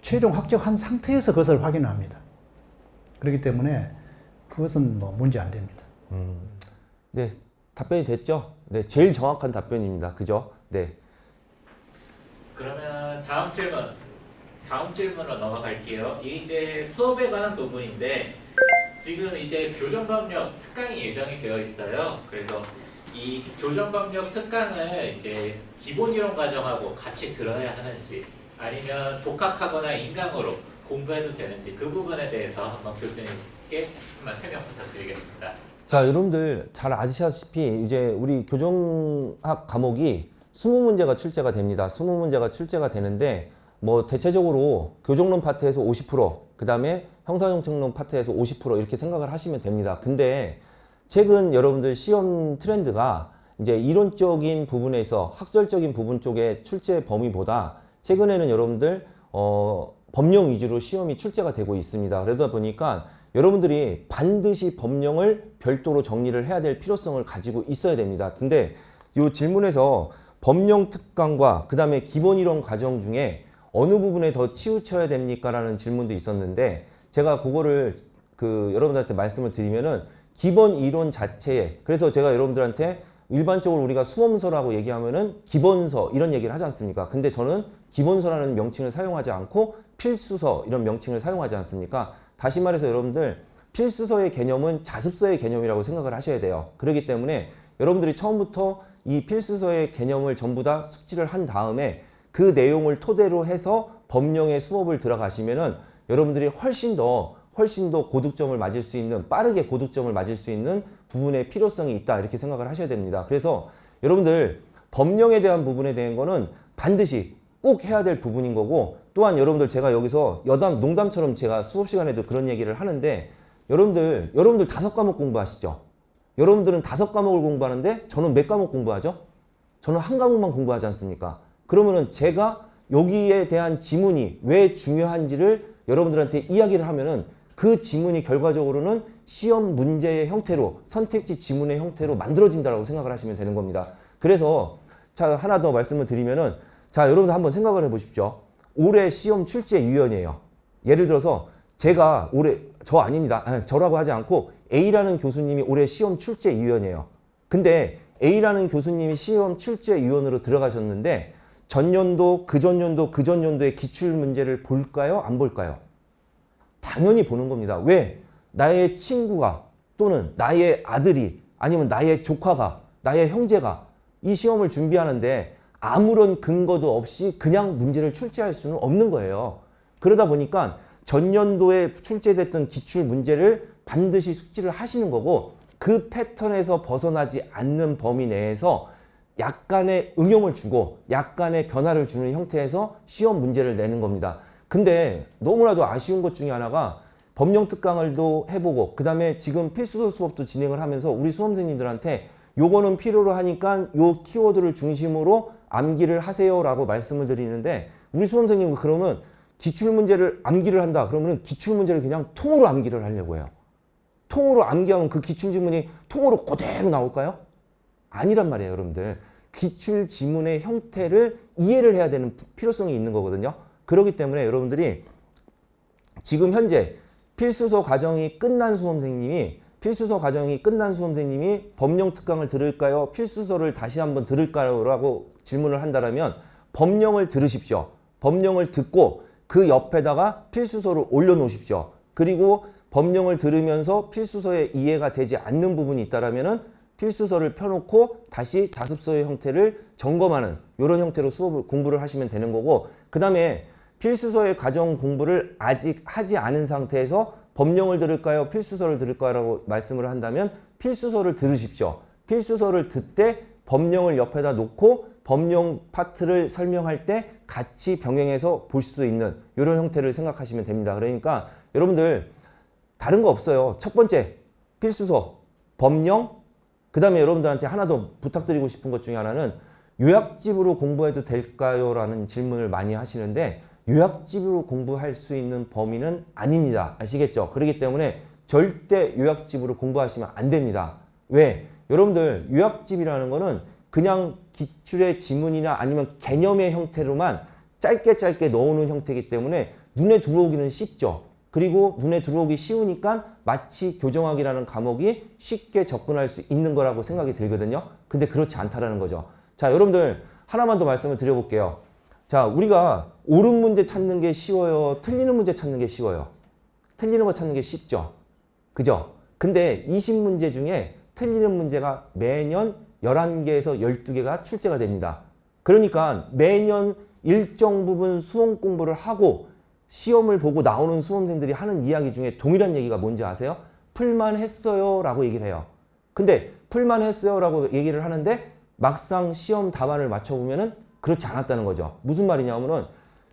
최종 합격한 상태에서 그것을 확인을 합니다. 그렇기 때문에 그것은 뭐 문제 안 됩니다. 네, 답변이 됐죠? 네, 제일 정확한 답변입니다. 그죠? 네. 그러면 다음 질문 다음 질문으로 넘어갈게요. 이제 수업에 관한 부분인데 지금 이제 교정법력 특강이 예정이 되어 있어요. 그래서 이 교정법력 특강을 이제 기본 이론 과정하고 같이 들어야 하는지 아니면 독학하거나 인강으로 공부해도 되는지 그 부분에 대해서 한번 교수님께 한번 설명 부탁드리겠습니다. 자, 여러분들 잘 아시다시피 이제 우리 교정학 과목이 20문제가 출제가 됩니다. 20문제가 출제가 되는데 뭐 대체적으로 교정론 파트에서 50%, 그 다음에 형사정책론 파트에서 50% 이렇게 생각을 하시면 됩니다. 근데 최근 여러분들 시험 트렌드가 이제 이론적인 부분에서 학설적인 부분 쪽의 출제 범위보다 최근에는 여러분들 법령 위주로 시험이 출제가 되고 있습니다. 그러다 보니까 여러분들이 반드시 법령을 별도로 정리를 해야 될 필요성을 가지고 있어야 됩니다. 근데 이 질문에서 법령 특강과 그 다음에 기본 이론 과정 중에 어느 부분에 더 치우쳐야 됩니까? 라는 질문도 있었는데 제가 그거를 여러분들한테 말씀을 드리면은 기본 이론 자체에, 그래서 제가 여러분들한테 일반적으로 우리가 수험서라고 얘기하면은 기본서 이런 얘기를 하지 않습니까? 근데 저는 기본서라는 명칭을 사용하지 않고 필수서 이런 명칭을 사용하지 않습니까? 다시 말해서 여러분들 필수서의 개념은 자습서의 개념이라고 생각을 하셔야 돼요. 그렇기 때문에 여러분들이 처음부터 이 필수서의 개념을 전부 다 숙지를 한 다음에 그 내용을 토대로 해서 법령의 수업을 들어가시면은 여러분들이 훨씬 더 고득점을 맞을 수 있는, 빠르게 고득점을 맞을 수 있는 부분의 필요성이 있다 이렇게 생각을 하셔야 됩니다. 그래서 여러분들 법령에 대한 부분에 대한 거는 반드시 꼭 해야 될 부분인 거고, 또한 여러분들 제가 여기서 농담처럼 제가 수업 시간에도 그런 얘기를 하는데 여러분들 5과목 공부하시죠? 여러분들은 5과목을 공부하는데 저는 몇 과목 공부하죠? 저는 한 과목만 공부하지 않습니까? 그러면은 제가 여기에 대한 지문이 왜 중요한지를 여러분들한테 이야기를 하면은 그 지문이 결과적으로는 시험 문제의 형태로, 선택지 지문의 형태로 만들어진다고 생각을 하시면 되는 겁니다. 그래서 자, 하나 더 말씀을 드리면은, 자, 여러분들 한번 생각을 해 보십시오. 올해 시험 출제위원이에요. 예를 들어서 제가 올해, 저 아닙니다. 저라고 하지 않고 A라는 교수님이 올해 시험 출제위원이에요. 근데 A라는 교수님이 시험 출제위원으로 들어가셨는데 전년도, 그전년도의 기출문제를 볼까요? 안 볼까요? 당연히 보는 겁니다. 왜? 나의 친구가 또는 나의 아들이 아니면 나의 조카가, 나의 형제가 이 시험을 준비하는데 아무런 근거도 없이 그냥 문제를 출제할 수는 없는 거예요. 그러다 보니까 전년도에 출제됐던 기출 문제를 반드시 숙지를 하시는 거고, 그 패턴에서 벗어나지 않는 범위 내에서 약간의 응용을 주고 약간의 변화를 주는 형태에서 시험 문제를 내는 겁니다. 근데 너무나도 아쉬운 것 중에 하나가 법령 특강을도 해보고 그 다음에 지금 필수서 수업도 진행을 하면서 우리 수험생님들한테 요거는 필요로 하니까 요 키워드를 중심으로 암기를 하세요라고 말씀을 드리는데, 우리 수험생님은 그러면 기출문제를 암기를 한다 그러면 기출문제를 그냥 통으로 암기를 하려고 해요. 통으로 암기하면 그 기출지문이 통으로 그대로 나올까요? 아니란 말이에요, 여러분들. 기출 지문의 형태를 이해를 해야 되는 필요성이 있는 거거든요. 그렇기 때문에 여러분들이 지금 현재 필수서 과정이 끝난 수험생님이 법령 특강을 들을까요? 필수서를 다시 한번 들을까요? 라고 질문을 한다면 법령을 들으십시오. 법령을 듣고 그 옆에다가 필수서를 올려놓으십시오. 그리고 법령을 들으면서 필수서에 이해가 되지 않는 부분이 있다라면은 필수서를 펴놓고 다시 자습서의 형태를 점검하는 이런 형태로 공부를 하시면 되는 거고, 그 다음에 필수서의 과정 공부를 아직 하지 않은 상태에서 법령을 들을까요? 필수서를 들을까요? 라고 말씀을 한다면 필수서를 들으십시오. 필수서를 듣되 법령을 옆에다 놓고 법령 파트를 설명할 때 같이 병행해서 볼 수 있는 이런 형태를 생각하시면 됩니다. 그러니까 여러분들 다른 거 없어요. 첫 번째 필수서, 법령, 그 다음에 여러분들한테 하나 더 부탁드리고 싶은 것 중에 하나는 요약집으로 공부해도 될까요? 라는 질문을 많이 하시는데 요약집으로 공부할 수 있는 범위는 아닙니다. 아시겠죠? 그렇기 때문에 절대 요약집으로 공부하시면 안 됩니다. 왜? 여러분들 요약집이라는 거는 그냥 기출의 지문이나 아니면 개념의 형태로만 짧게 넣어놓은 형태이기 때문에 눈에 들어오기는 쉽죠. 그리고 눈에 들어오기 쉬우니까 마치 교정학이라는 과목이 쉽게 접근할 수 있는 거라고 생각이 들거든요. 근데 그렇지 않다라는 거죠. 자, 여러분들 하나만 더 말씀을 드려볼게요. 자, 우리가 옳은 문제 찾는 게 쉬워요? 틀리는 문제 찾는 게 쉬워요? 틀리는 거 찾는 게 쉽죠? 그죠? 근데 20문제 중에 틀리는 문제가 매년 11개에서 12개가 출제가 됩니다. 그러니까 매년 일정 부분 수험 공부를 하고 시험을 보고 나오는 수험생들이 하는 이야기 중에 동일한 얘기가 뭔지 아세요? 풀만 했어요 라고 얘기를 해요. 근데 풀만 했어요 라고 얘기를 하는데 막상 시험 답안을 맞춰보면은 그렇지 않았다는 거죠. 무슨 말이냐면은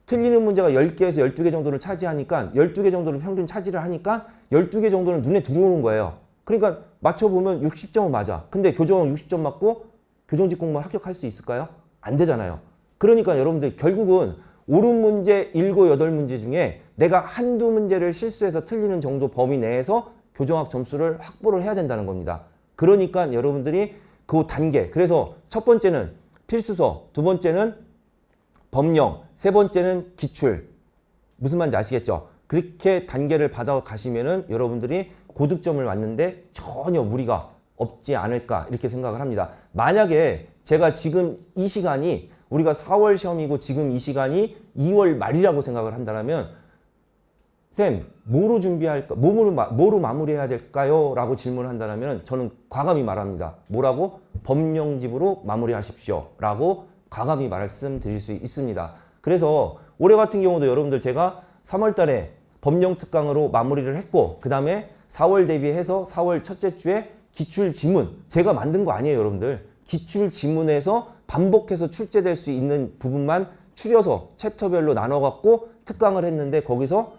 틀리는 문제가 10개에서 12개 정도를 차지하니까 12개 정도를 평균 차지를 하니까 12개 정도는 눈에 들어오는 거예요. 그러니까 맞춰보면 60점은 맞아. 근데 교정 60점 맞고 교정직 공무원 합격할 수 있을까요? 안 되잖아요. 그러니까 여러분들 결국은 옳은 문제 7, 8문제 중에 내가 한두 문제를 실수해서 틀리는 정도 범위 내에서 교정학 점수를 확보를 해야 된다는 겁니다. 그러니까 여러분들이 그 단계, 그래서 첫 번째는 필수서, 두 번째는 법령, 세 번째는 기출. 무슨 말인지 아시겠죠? 그렇게 단계를 받아 가시면은 여러분들이 고득점을 맞는데 전혀 무리가 없지 않을까 이렇게 생각을 합니다. 만약에 제가 지금 이 시간이 우리가 4월 시험이고 지금 이 시간이 2월 말이라고 생각을 한다면 쌤, 뭐로 준비할까? 뭐로 마무리해야 될까요? 라고 질문을 한다면 저는 과감히 말합니다. 뭐라고? 법령집으로 마무리하십시오. 라고 과감히 말씀드릴 수 있습니다. 그래서 올해 같은 경우도 여러분들 제가 3월 달에 법령 특강으로 마무리를 했고 그 다음에 4월 대비해서 4월 첫째 주에 기출 지문 제가 만든 거 아니에요 여러분들. 기출 지문에서 반복해서 출제될 수 있는 부분만 추려서 챕터별로 나눠갖고 특강을 했는데 거기서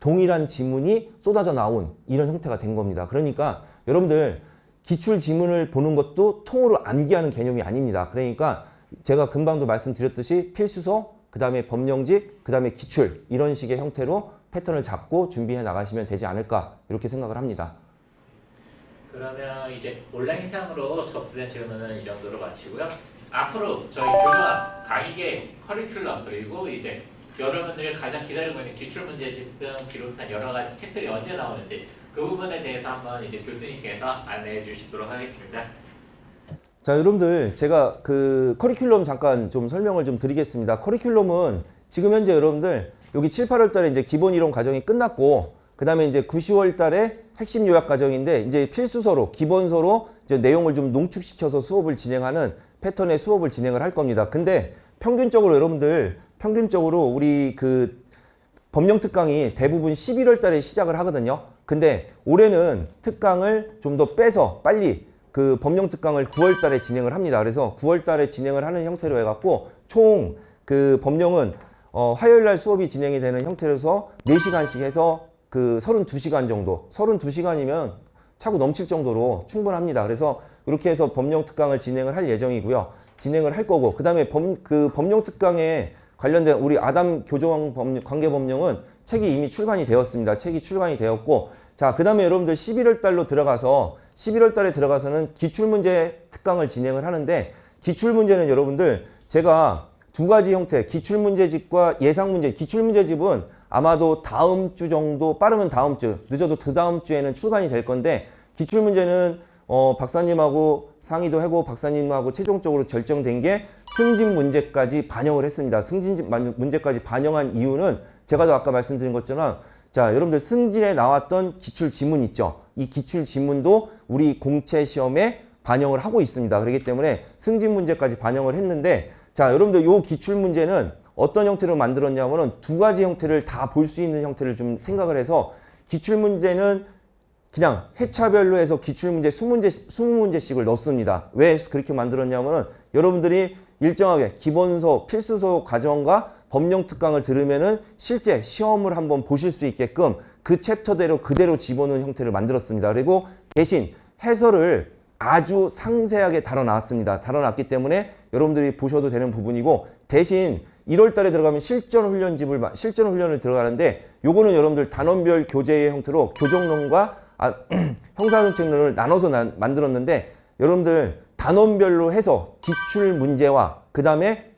동일한 지문이 쏟아져 나온 이런 형태가 된 겁니다. 그러니까 여러분들 기출 지문을 보는 것도 통으로 암기하는 개념이 아닙니다. 그러니까 제가 금방도 말씀드렸듯이 필수서, 그 다음에 법령집, 그 다음에 기출 이런 식의 형태로 패턴을 잡고 준비해 나가시면 되지 않을까 이렇게 생각을 합니다. 그러면 이제 온라인상으로 접수된 질문은 이 정도로 마치고요. 앞으로 저희 교과 강의계 커리큘럼 그리고 이제 여러분들이 가장 기다리고 있는 기출문제집 등 비롯한 여러 가지 책들이 언제 나오는지 그 부분에 대해서 한번 이제 교수님께서 안내해 주시도록 하겠습니다. 자, 여러분들 제가 그 커리큘럼 잠깐 좀 설명을 좀 드리겠습니다. 커리큘럼은 지금 현재 여러분들 여기 7, 8월 달에 이제 기본 이론 과정이 끝났고 그 다음에 이제 9, 10월 달에 핵심 요약 과정인데 이제 필수서로 기본서로 이제 내용을 좀 농축시켜서 수업을 진행하는 패턴의 수업을 진행을 할 겁니다. 근데 평균적으로 여러분들 평균적으로 우리 그 법령 특강이 대부분 11월 달에 시작을 하거든요. 근데 올해는 특강을 좀 더 빼서 빨리 그 법령 특강을 9월 달에 진행을 합니다. 그래서 9월 달에 진행을 하는 형태로 해갖고 총 그 법령은 화요일 날 수업이 진행이 되는 형태로서 4시간씩 해서 그 32시간 정도, 32시간이면 차고 넘칠 정도로 충분합니다. 그래서 이렇게 해서 법령 특강을 진행을 할 예정이고요. 진행을 할 거고, 그 다음에 그 법령 특강에 관련된 우리 아담 교정 관계 법령은 책이 이미 출간이 되었습니다. 책이 출간이 되었고, 자, 그 다음에 여러분들 11월 달로 들어가서 11월 달에 들어가서는 기출문제 특강을 진행을 하는데 기출문제는 여러분들 제가 두 가지 형태, 기출문제집과 예상문제, 기출문제집은 아마도 다음 주 정도, 빠르면 다음 주, 늦어도 그 다음 주에는 출간이 될 건데 기출문제는 박사님하고 상의도 하고 박사님하고 최종적으로 결정된 게 승진 문제까지 반영을 했습니다. 승진 문제까지 반영한 이유는 제가 아까 말씀드린 것처럼 자, 여러분들 승진에 나왔던 기출 지문 있죠? 이 기출 지문도 우리 공채 시험에 반영을 하고 있습니다. 그렇기 때문에 승진 문제까지 반영을 했는데 자, 여러분들 요 기출 문제는 어떤 형태로 만들었냐면은 두 가지 형태를 다 볼 수 있는 형태를 좀 생각을 해서 기출 문제는 그냥 회차별로 해서 기출문제 20문제씩을 넣습니다. 왜 그렇게 만들었냐면은 여러분들이 일정하게 기본서, 필수서 과정과 법령 특강을 들으면은 실제 시험을 한번 보실 수 있게끔 그 챕터대로 그대로 집어넣은 형태를 만들었습니다. 그리고 대신 해설을 아주 상세하게 다뤄놨습니다. 다뤄놨기 때문에 여러분들이 보셔도 되는 부분이고 대신 1월 달에 들어가면 실전 훈련을 들어가는데 요거는 여러분들 단원별 교재의 형태로 교정론과 형사정책론을 나눠서 만들었는데 여러분들 단원별로 해서 기출 문제와 그 다음에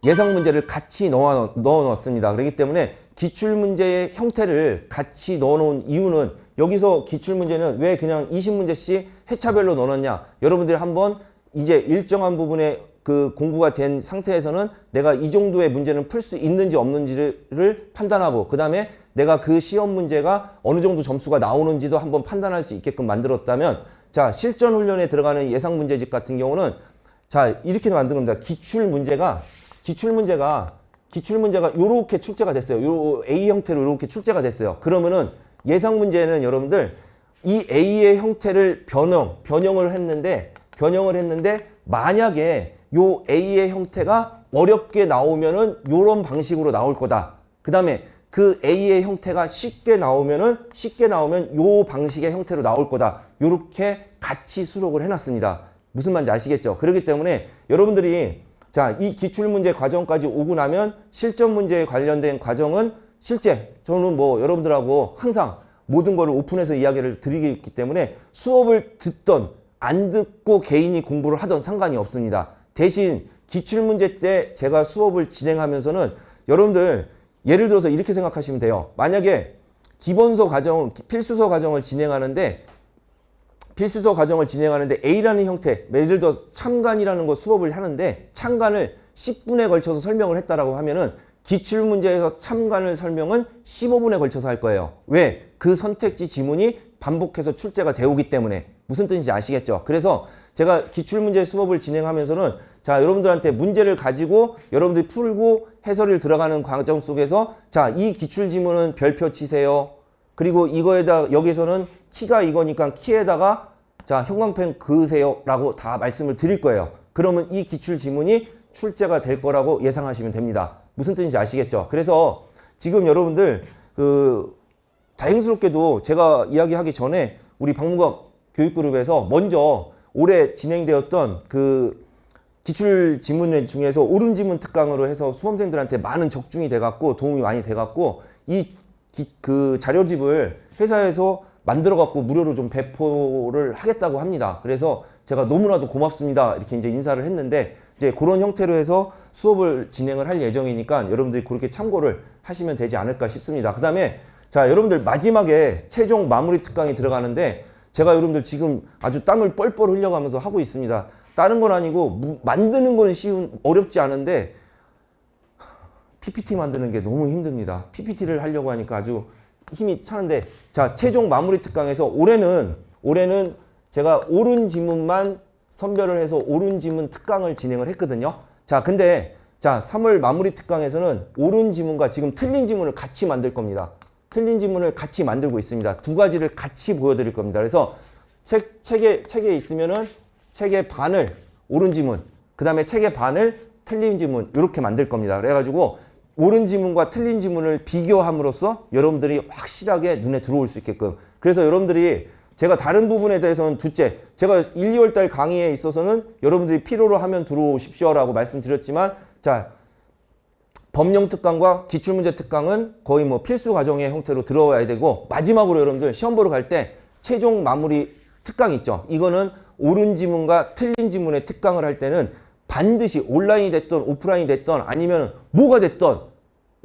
예상 문제를 같이 넣어 넣었습니다. 그렇기 때문에 기출 문제의 형태를 같이 넣어 놓은 이유는 여기서 기출 문제는 왜 그냥 20문제씩 회차별로 넣어놨냐. 여러분들이 한번 이제 일정한 부분에 그 공부가 된 상태에서는 내가 이 정도의 문제는 풀 수 있는지 없는지를 판단하고 그 다음에 내가 그 시험 문제가 어느 정도 점수가 나오는지도 한번 판단할 수 있게끔 만들었다면 자, 실전 훈련에 들어가는 예상 문제집 같은 경우는 자, 이렇게 만든 겁니다. 기출 문제가 요렇게 출제가 됐어요. 요 A 형태로 요렇게 출제가 됐어요. 그러면은 예상 문제는 여러분들 이 A의 형태를 변형을 했는데 만약에 요 A의 형태가 어렵게 나오면은 요런 방식으로 나올 거다. 그 다음에 그 A의 형태가 쉽게 나오면 요 방식의 형태로 나올 거다. 요렇게 같이 수록을 해놨습니다. 무슨 말인지 아시겠죠? 그렇기 때문에 여러분들이 자, 이 기출문제 과정까지 오고 나면 실전 문제에 관련된 과정은 실제 저는 뭐 여러분들하고 항상 모든 거를 오픈해서 이야기를 드리기 때문에 수업을 듣던 안 듣고 개인이 공부를 하던 상관이 없습니다. 대신 기출문제 때 제가 수업을 진행하면서는 여러분들 예를 들어서 이렇게 생각하시면 돼요. 만약에 기본서 과정, 필수서 과정을 진행하는데 A라는 형태, 예를 들어 참관이라는 거 수업을 하는데 참관을 10분에 걸쳐서 설명을 했다라고 하면은 기출문제에서 참관을 설명은 15분에 걸쳐서 할 거예요. 왜? 그 선택지 지문이 반복해서 출제가 되오기 때문에. 무슨 뜻인지 아시겠죠? 그래서 제가 기출문제 수업을 진행하면서는 자, 여러분들한테 문제를 가지고 여러분들이 풀고 해설을 들어가는 과정 속에서 자, 이 기출지문은 별표 치세요. 그리고 이거에다 여기서는 키가 이거니까 키에다가 자, 형광펜 그으세요 라고 다 말씀을 드릴 거예요. 그러면 이 기출지문이 출제가 될 거라고 예상하시면 됩니다. 무슨 뜻인지 아시겠죠? 그래서 지금 여러분들 다행스럽게도 제가 이야기하기 전에 우리 방문각 교육그룹에서 먼저 올해 진행되었던 그 기출 지문 중에서 옳은 지문 특강으로 해서 수험생들한테 많은 적중이 돼갖고 도움이 많이 돼갖고 그 자료집을 회사에서 만들어갖고 무료로 좀 배포를 하겠다고 합니다. 그래서 제가 너무나도 고맙습니다. 이렇게 이제 인사를 했는데 이제 그런 형태로 해서 수업을 진행을 할 예정이니까 여러분들이 그렇게 참고를 하시면 되지 않을까 싶습니다. 그 다음에 자, 여러분들 마지막에 최종 마무리 특강이 들어가는데 제가 여러분들 지금 아주 땀을 뻘뻘 흘려가면서 하고 있습니다. 다른 건 아니고 만드는 건 어렵지 않은데 PPT 만드는 게 너무 힘듭니다. PPT를 하려고 하니까 아주 힘이 차는데 자, 최종 마무리 특강에서 올해는 제가 옳은 지문만 선별을 해서 옳은 지문 특강을 진행을 했거든요. 자, 근데 자, 3월 마무리 특강에서는 옳은 지문과 지금 틀린 지문을 같이 만들 겁니다. 틀린 지문을 같이 만들고 있습니다. 두 가지를 같이 보여드릴 겁니다. 그래서 책에 있으면은 책의 반을 옳은 지문, 그 다음에 책의 반을 틀린 지문 이렇게 만들 겁니다. 그래가지고 옳은 지문과 틀린 지문을 비교함으로써 여러분들이 확실하게 눈에 들어올 수 있게끔. 그래서 여러분들이 제가 다른 부분에 대해서는 둘째, 제가 1, 2월달 강의에 있어서는 여러분들이 필요로 하면 들어오십시오라고 말씀드렸지만 자, 법령 특강과 기출문제 특강은 거의 뭐 필수 과정의 형태로 들어와야 되고 마지막으로 여러분들 시험 보러 갈 때 최종 마무리 특강 있죠. 이거는 옳은 지문과 틀린 지문의 특강을 할 때는 반드시 온라인이 됐던 오프라인이 됐던 아니면 뭐가 됐던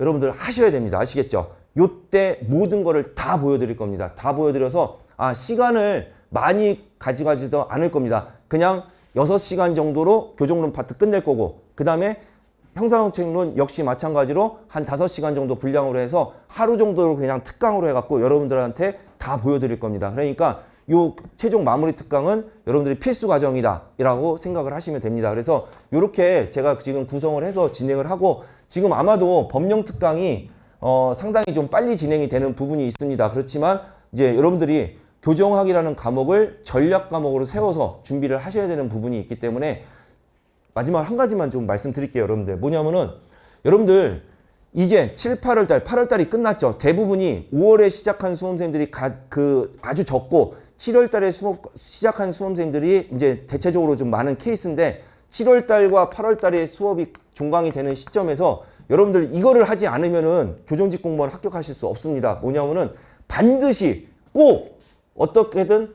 여러분들 하셔야 됩니다. 아시겠죠? 요때 모든 거를 다 보여드릴 겁니다. 다 보여드려서 시간을 많이 가져가지도 않을 겁니다. 그냥 6시간 정도로 교정론 파트 끝낼 거고 그 다음에 형사정책론 역시 마찬가지로 한 5시간 정도 분량으로 해서 하루 정도로 그냥 특강으로 해갖고 여러분들한테 다 보여드릴 겁니다. 그러니까 요 최종 마무리 특강은 여러분들이 필수 과정이다 라고 생각을 하시면 됩니다. 그래서 이렇게 제가 지금 구성을 해서 진행을 하고 지금 아마도 법령 특강이 상당히 좀 빨리 진행이 되는 부분이 있습니다. 그렇지만 이제 여러분들이 교정학이라는 과목을 전략 과목으로 세워서 준비를 하셔야 되는 부분이 있기 때문에 마지막 한 가지만 좀 말씀드릴게요. 여러분들 뭐냐면은 여러분들 이제 7, 8월달 8월달이 끝났죠. 대부분이 5월에 시작한 수험생들이 아주 적고 7월달에 시작한 수험생들이 이제 대체적으로 좀 많은 케이스인데 7월달과 8월달에 수업이 종강이 되는 시점에서 여러분들 이거를 하지 않으면은 교정직 공무원 합격하실 수 없습니다. 뭐냐면은 반드시 꼭 어떻게든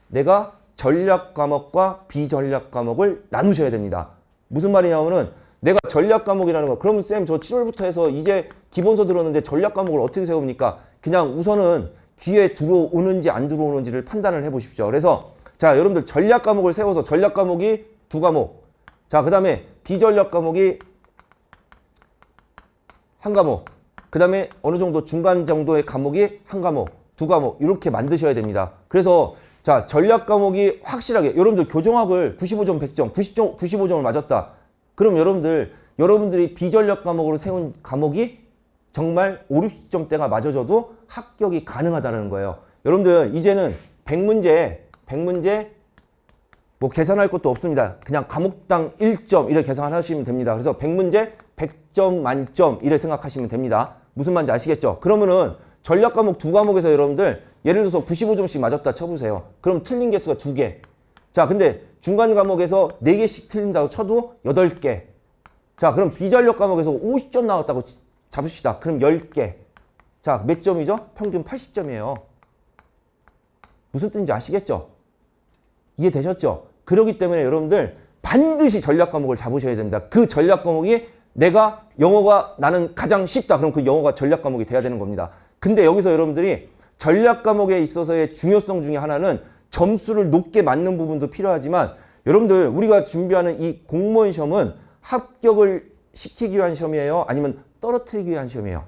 내가 전략 과목과 비전략 과목을 나누셔야 됩니다. 무슨 말이냐면은 내가 전략 과목이라는 거 그러면 쌤 저 7월부터 해서 이제 기본서 들었는데 전략 과목을 어떻게 세웁니까? 그냥 우선은 귀에 들어오는지 안 들어오는지를 판단을 해 보십시오. 그래서 자, 여러분들 전략 과목을 세워서 전략 과목이 2과목 자, 그 다음에 비전력 과목이 한 과목, 그 다음에 어느 정도 중간 정도의 과목이 한 과목, 두 과목 이렇게 만드셔야 됩니다. 그래서 자, 전략 과목이 확실하게 여러분들 교정학을 95점 100점, 95점을 맞았다. 그럼 여러분들이 비전력 과목으로 세운 과목이 정말 5, 60점대가 맞아져도 합격이 가능하다는 거예요. 여러분들 이제는 100문제 뭐 계산할 것도 없습니다. 그냥 과목당 1점 이렇게 계산하시면 됩니다. 그래서 100문제 100점 만점 이렇게 생각하시면 됩니다. 무슨 말인지 아시겠죠? 그러면은 전략 과목 두 과목에서 여러분들 예를 들어서 95점씩 맞았다 쳐보세요. 그럼 틀린 개수가 2개. 자, 근데 중간 과목에서 4개씩 틀린다고 쳐도 8개. 자, 그럼 비전력 과목에서 50점 나왔다고 잡읍시다. 그럼 10개. 자, 몇 점이죠? 평균 80점이에요. 무슨 뜻인지 아시겠죠? 이해되셨죠? 그렇기 때문에 여러분들 반드시 전략 과목을 잡으셔야 됩니다. 그 전략 과목이 내가 영어가 나는 가장 쉽다. 그럼 그 영어가 전략 과목이 돼야 되는 겁니다. 근데 여기서 여러분들이 전략 과목에 있어서의 중요성 중에 하나는 점수를 높게 맞는 부분도 필요하지만 여러분들 우리가 준비하는 이 공무원 시험은 합격을 시키기 위한 시험이에요? 아니면 떨어뜨리기 위한 시험이에요?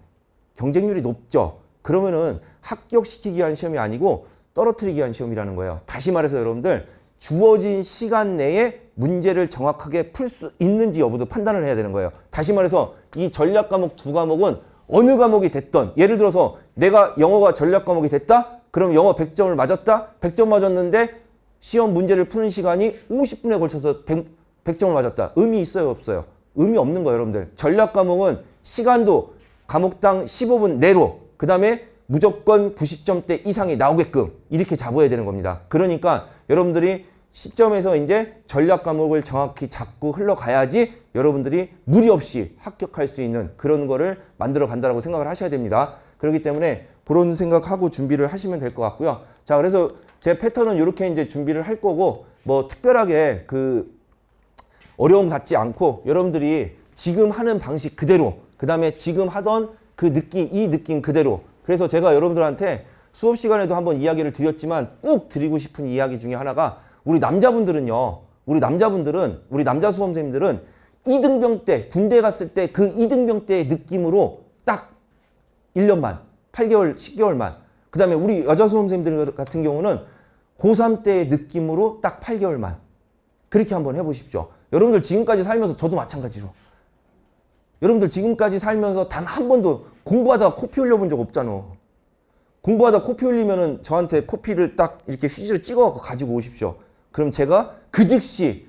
경쟁률이 높죠? 그러면은 합격시키기 위한 시험이 아니고 떨어뜨리기 위한 시험이라는 거예요. 다시 말해서 여러분들 주어진 시간 내에 문제를 정확하게 풀 수 있는지 여부도 판단을 해야 되는 거예요. 다시 말해서 이 전략 과목 두 과목은 어느 과목이 됐던 예를 들어서 내가 영어가 전략 과목이 됐다? 그럼 영어 100점을 맞았다? 100점 맞았는데 시험 문제를 푸는 시간이 50분에 걸쳐서 100점을 맞았다. 의미 있어요? 없어요? 의미 없는 거예요, 여러분들. 전략 과목은 시간도 과목당 15분 내로 그 다음에 무조건 90점대 이상이 나오게끔 이렇게 잡아야 되는 겁니다. 그러니까 여러분들이 시점에서 이제 전략 과목을 정확히 잡고 흘러가야지 여러분들이 무리 없이 합격할 수 있는 그런 거를 만들어 간다고 생각을 하셔야 됩니다. 그렇기 때문에 그런 생각하고 준비를 하시면 될 것 같고요. 자, 그래서 제 패턴은 이렇게 이제 준비를 할 거고 뭐 특별하게 그 어려움 갖지 않고 여러분들이 지금 하는 방식 그대로 그 다음에 지금 하던 그 느낌, 이 느낌 그대로 그래서 제가 여러분들한테 수업 시간에도 한번 이야기를 드렸지만 꼭 드리고 싶은 이야기 중에 하나가 우리 남자분들은요. 우리 남자 수험 선생님들은 이등병 때 군대 갔을 때 그 이등병 때의 느낌으로 딱 1년만 8개월 10개월만 그 다음에 우리 여자 수험 선생님들 같은 경우는 고3 때의 느낌으로 딱 8개월만 그렇게 한번 해보십시오. 여러분들 지금까지 살면서 저도 마찬가지로 여러분들 지금까지 살면서 단 한 번도 공부하다가 코피 흘려본 적 없잖아. 공부하다 코피 흘리면은 저한테 코피를 딱 이렇게 휴지를 찍어갖고 가지고 오십시오. 그럼 제가 그 즉시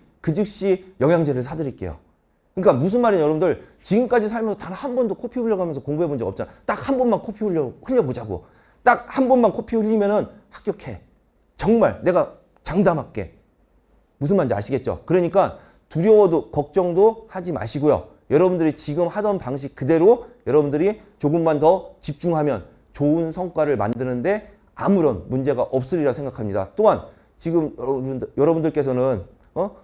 영양제를 사드릴게요. 그러니까 무슨 말이냐 여러분들 지금까지 살면서 단 한 번도 코피 흘려가면서 공부해본 적 없잖아. 딱 한 번만 코피 흘려보자고. 딱 한 번만 코피 흘리면은 합격해. 정말 내가 장담할게. 무슨 말인지 아시겠죠? 그러니까 두려워도 걱정도 하지 마시고요. 여러분들이 지금 하던 방식 그대로 여러분들이 조금만 더 집중하면 좋은 성과를 만드는데 아무런 문제가 없으리라 생각합니다. 또한 지금 여러분들께서는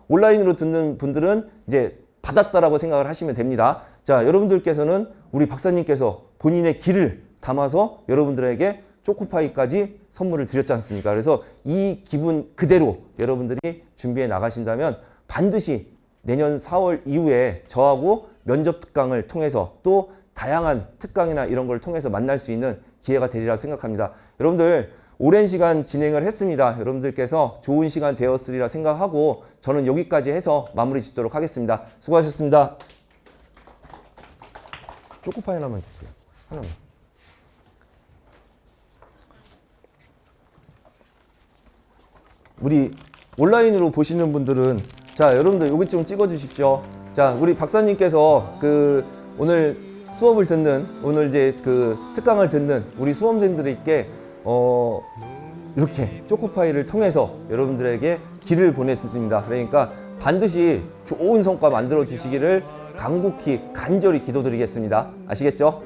온라인으로 듣는 분들은 이제 받았다라고 생각을 하시면 됩니다. 자, 여러분들께서는 우리 박사님께서 본인의 길을 담아서 여러분들에게 초코파이까지 선물을 드렸지 않습니까? 그래서 이 기분 그대로 여러분들이 준비해 나가신다면 반드시 내년 4월 이후에 저하고 면접 특강을 통해서 또 다양한 특강이나 이런 걸 통해서 만날 수 있는 기회가 되리라 생각합니다. 여러분들 오랜 시간 진행을 했습니다. 여러분들께서 좋은 시간 되었으리라 생각하고 저는 여기까지 해서 마무리 짓도록 하겠습니다. 수고하셨습니다. 초코파이 하나만 주세요. 하나만. 우리 온라인으로 보시는 분들은 자, 여러분들 여기 좀 찍어 주십시오. 자, 우리 박사님께서 오늘 수업을 듣는 오늘 이제 특강을 듣는 우리 수험생들에게 이렇게 초코파이를 통해서 여러분들에게 길을 보냈습니다. 그러니까 반드시 좋은 성과 만들어 주시기를 간곡히 간절히 기도드리겠습니다. 아시겠죠?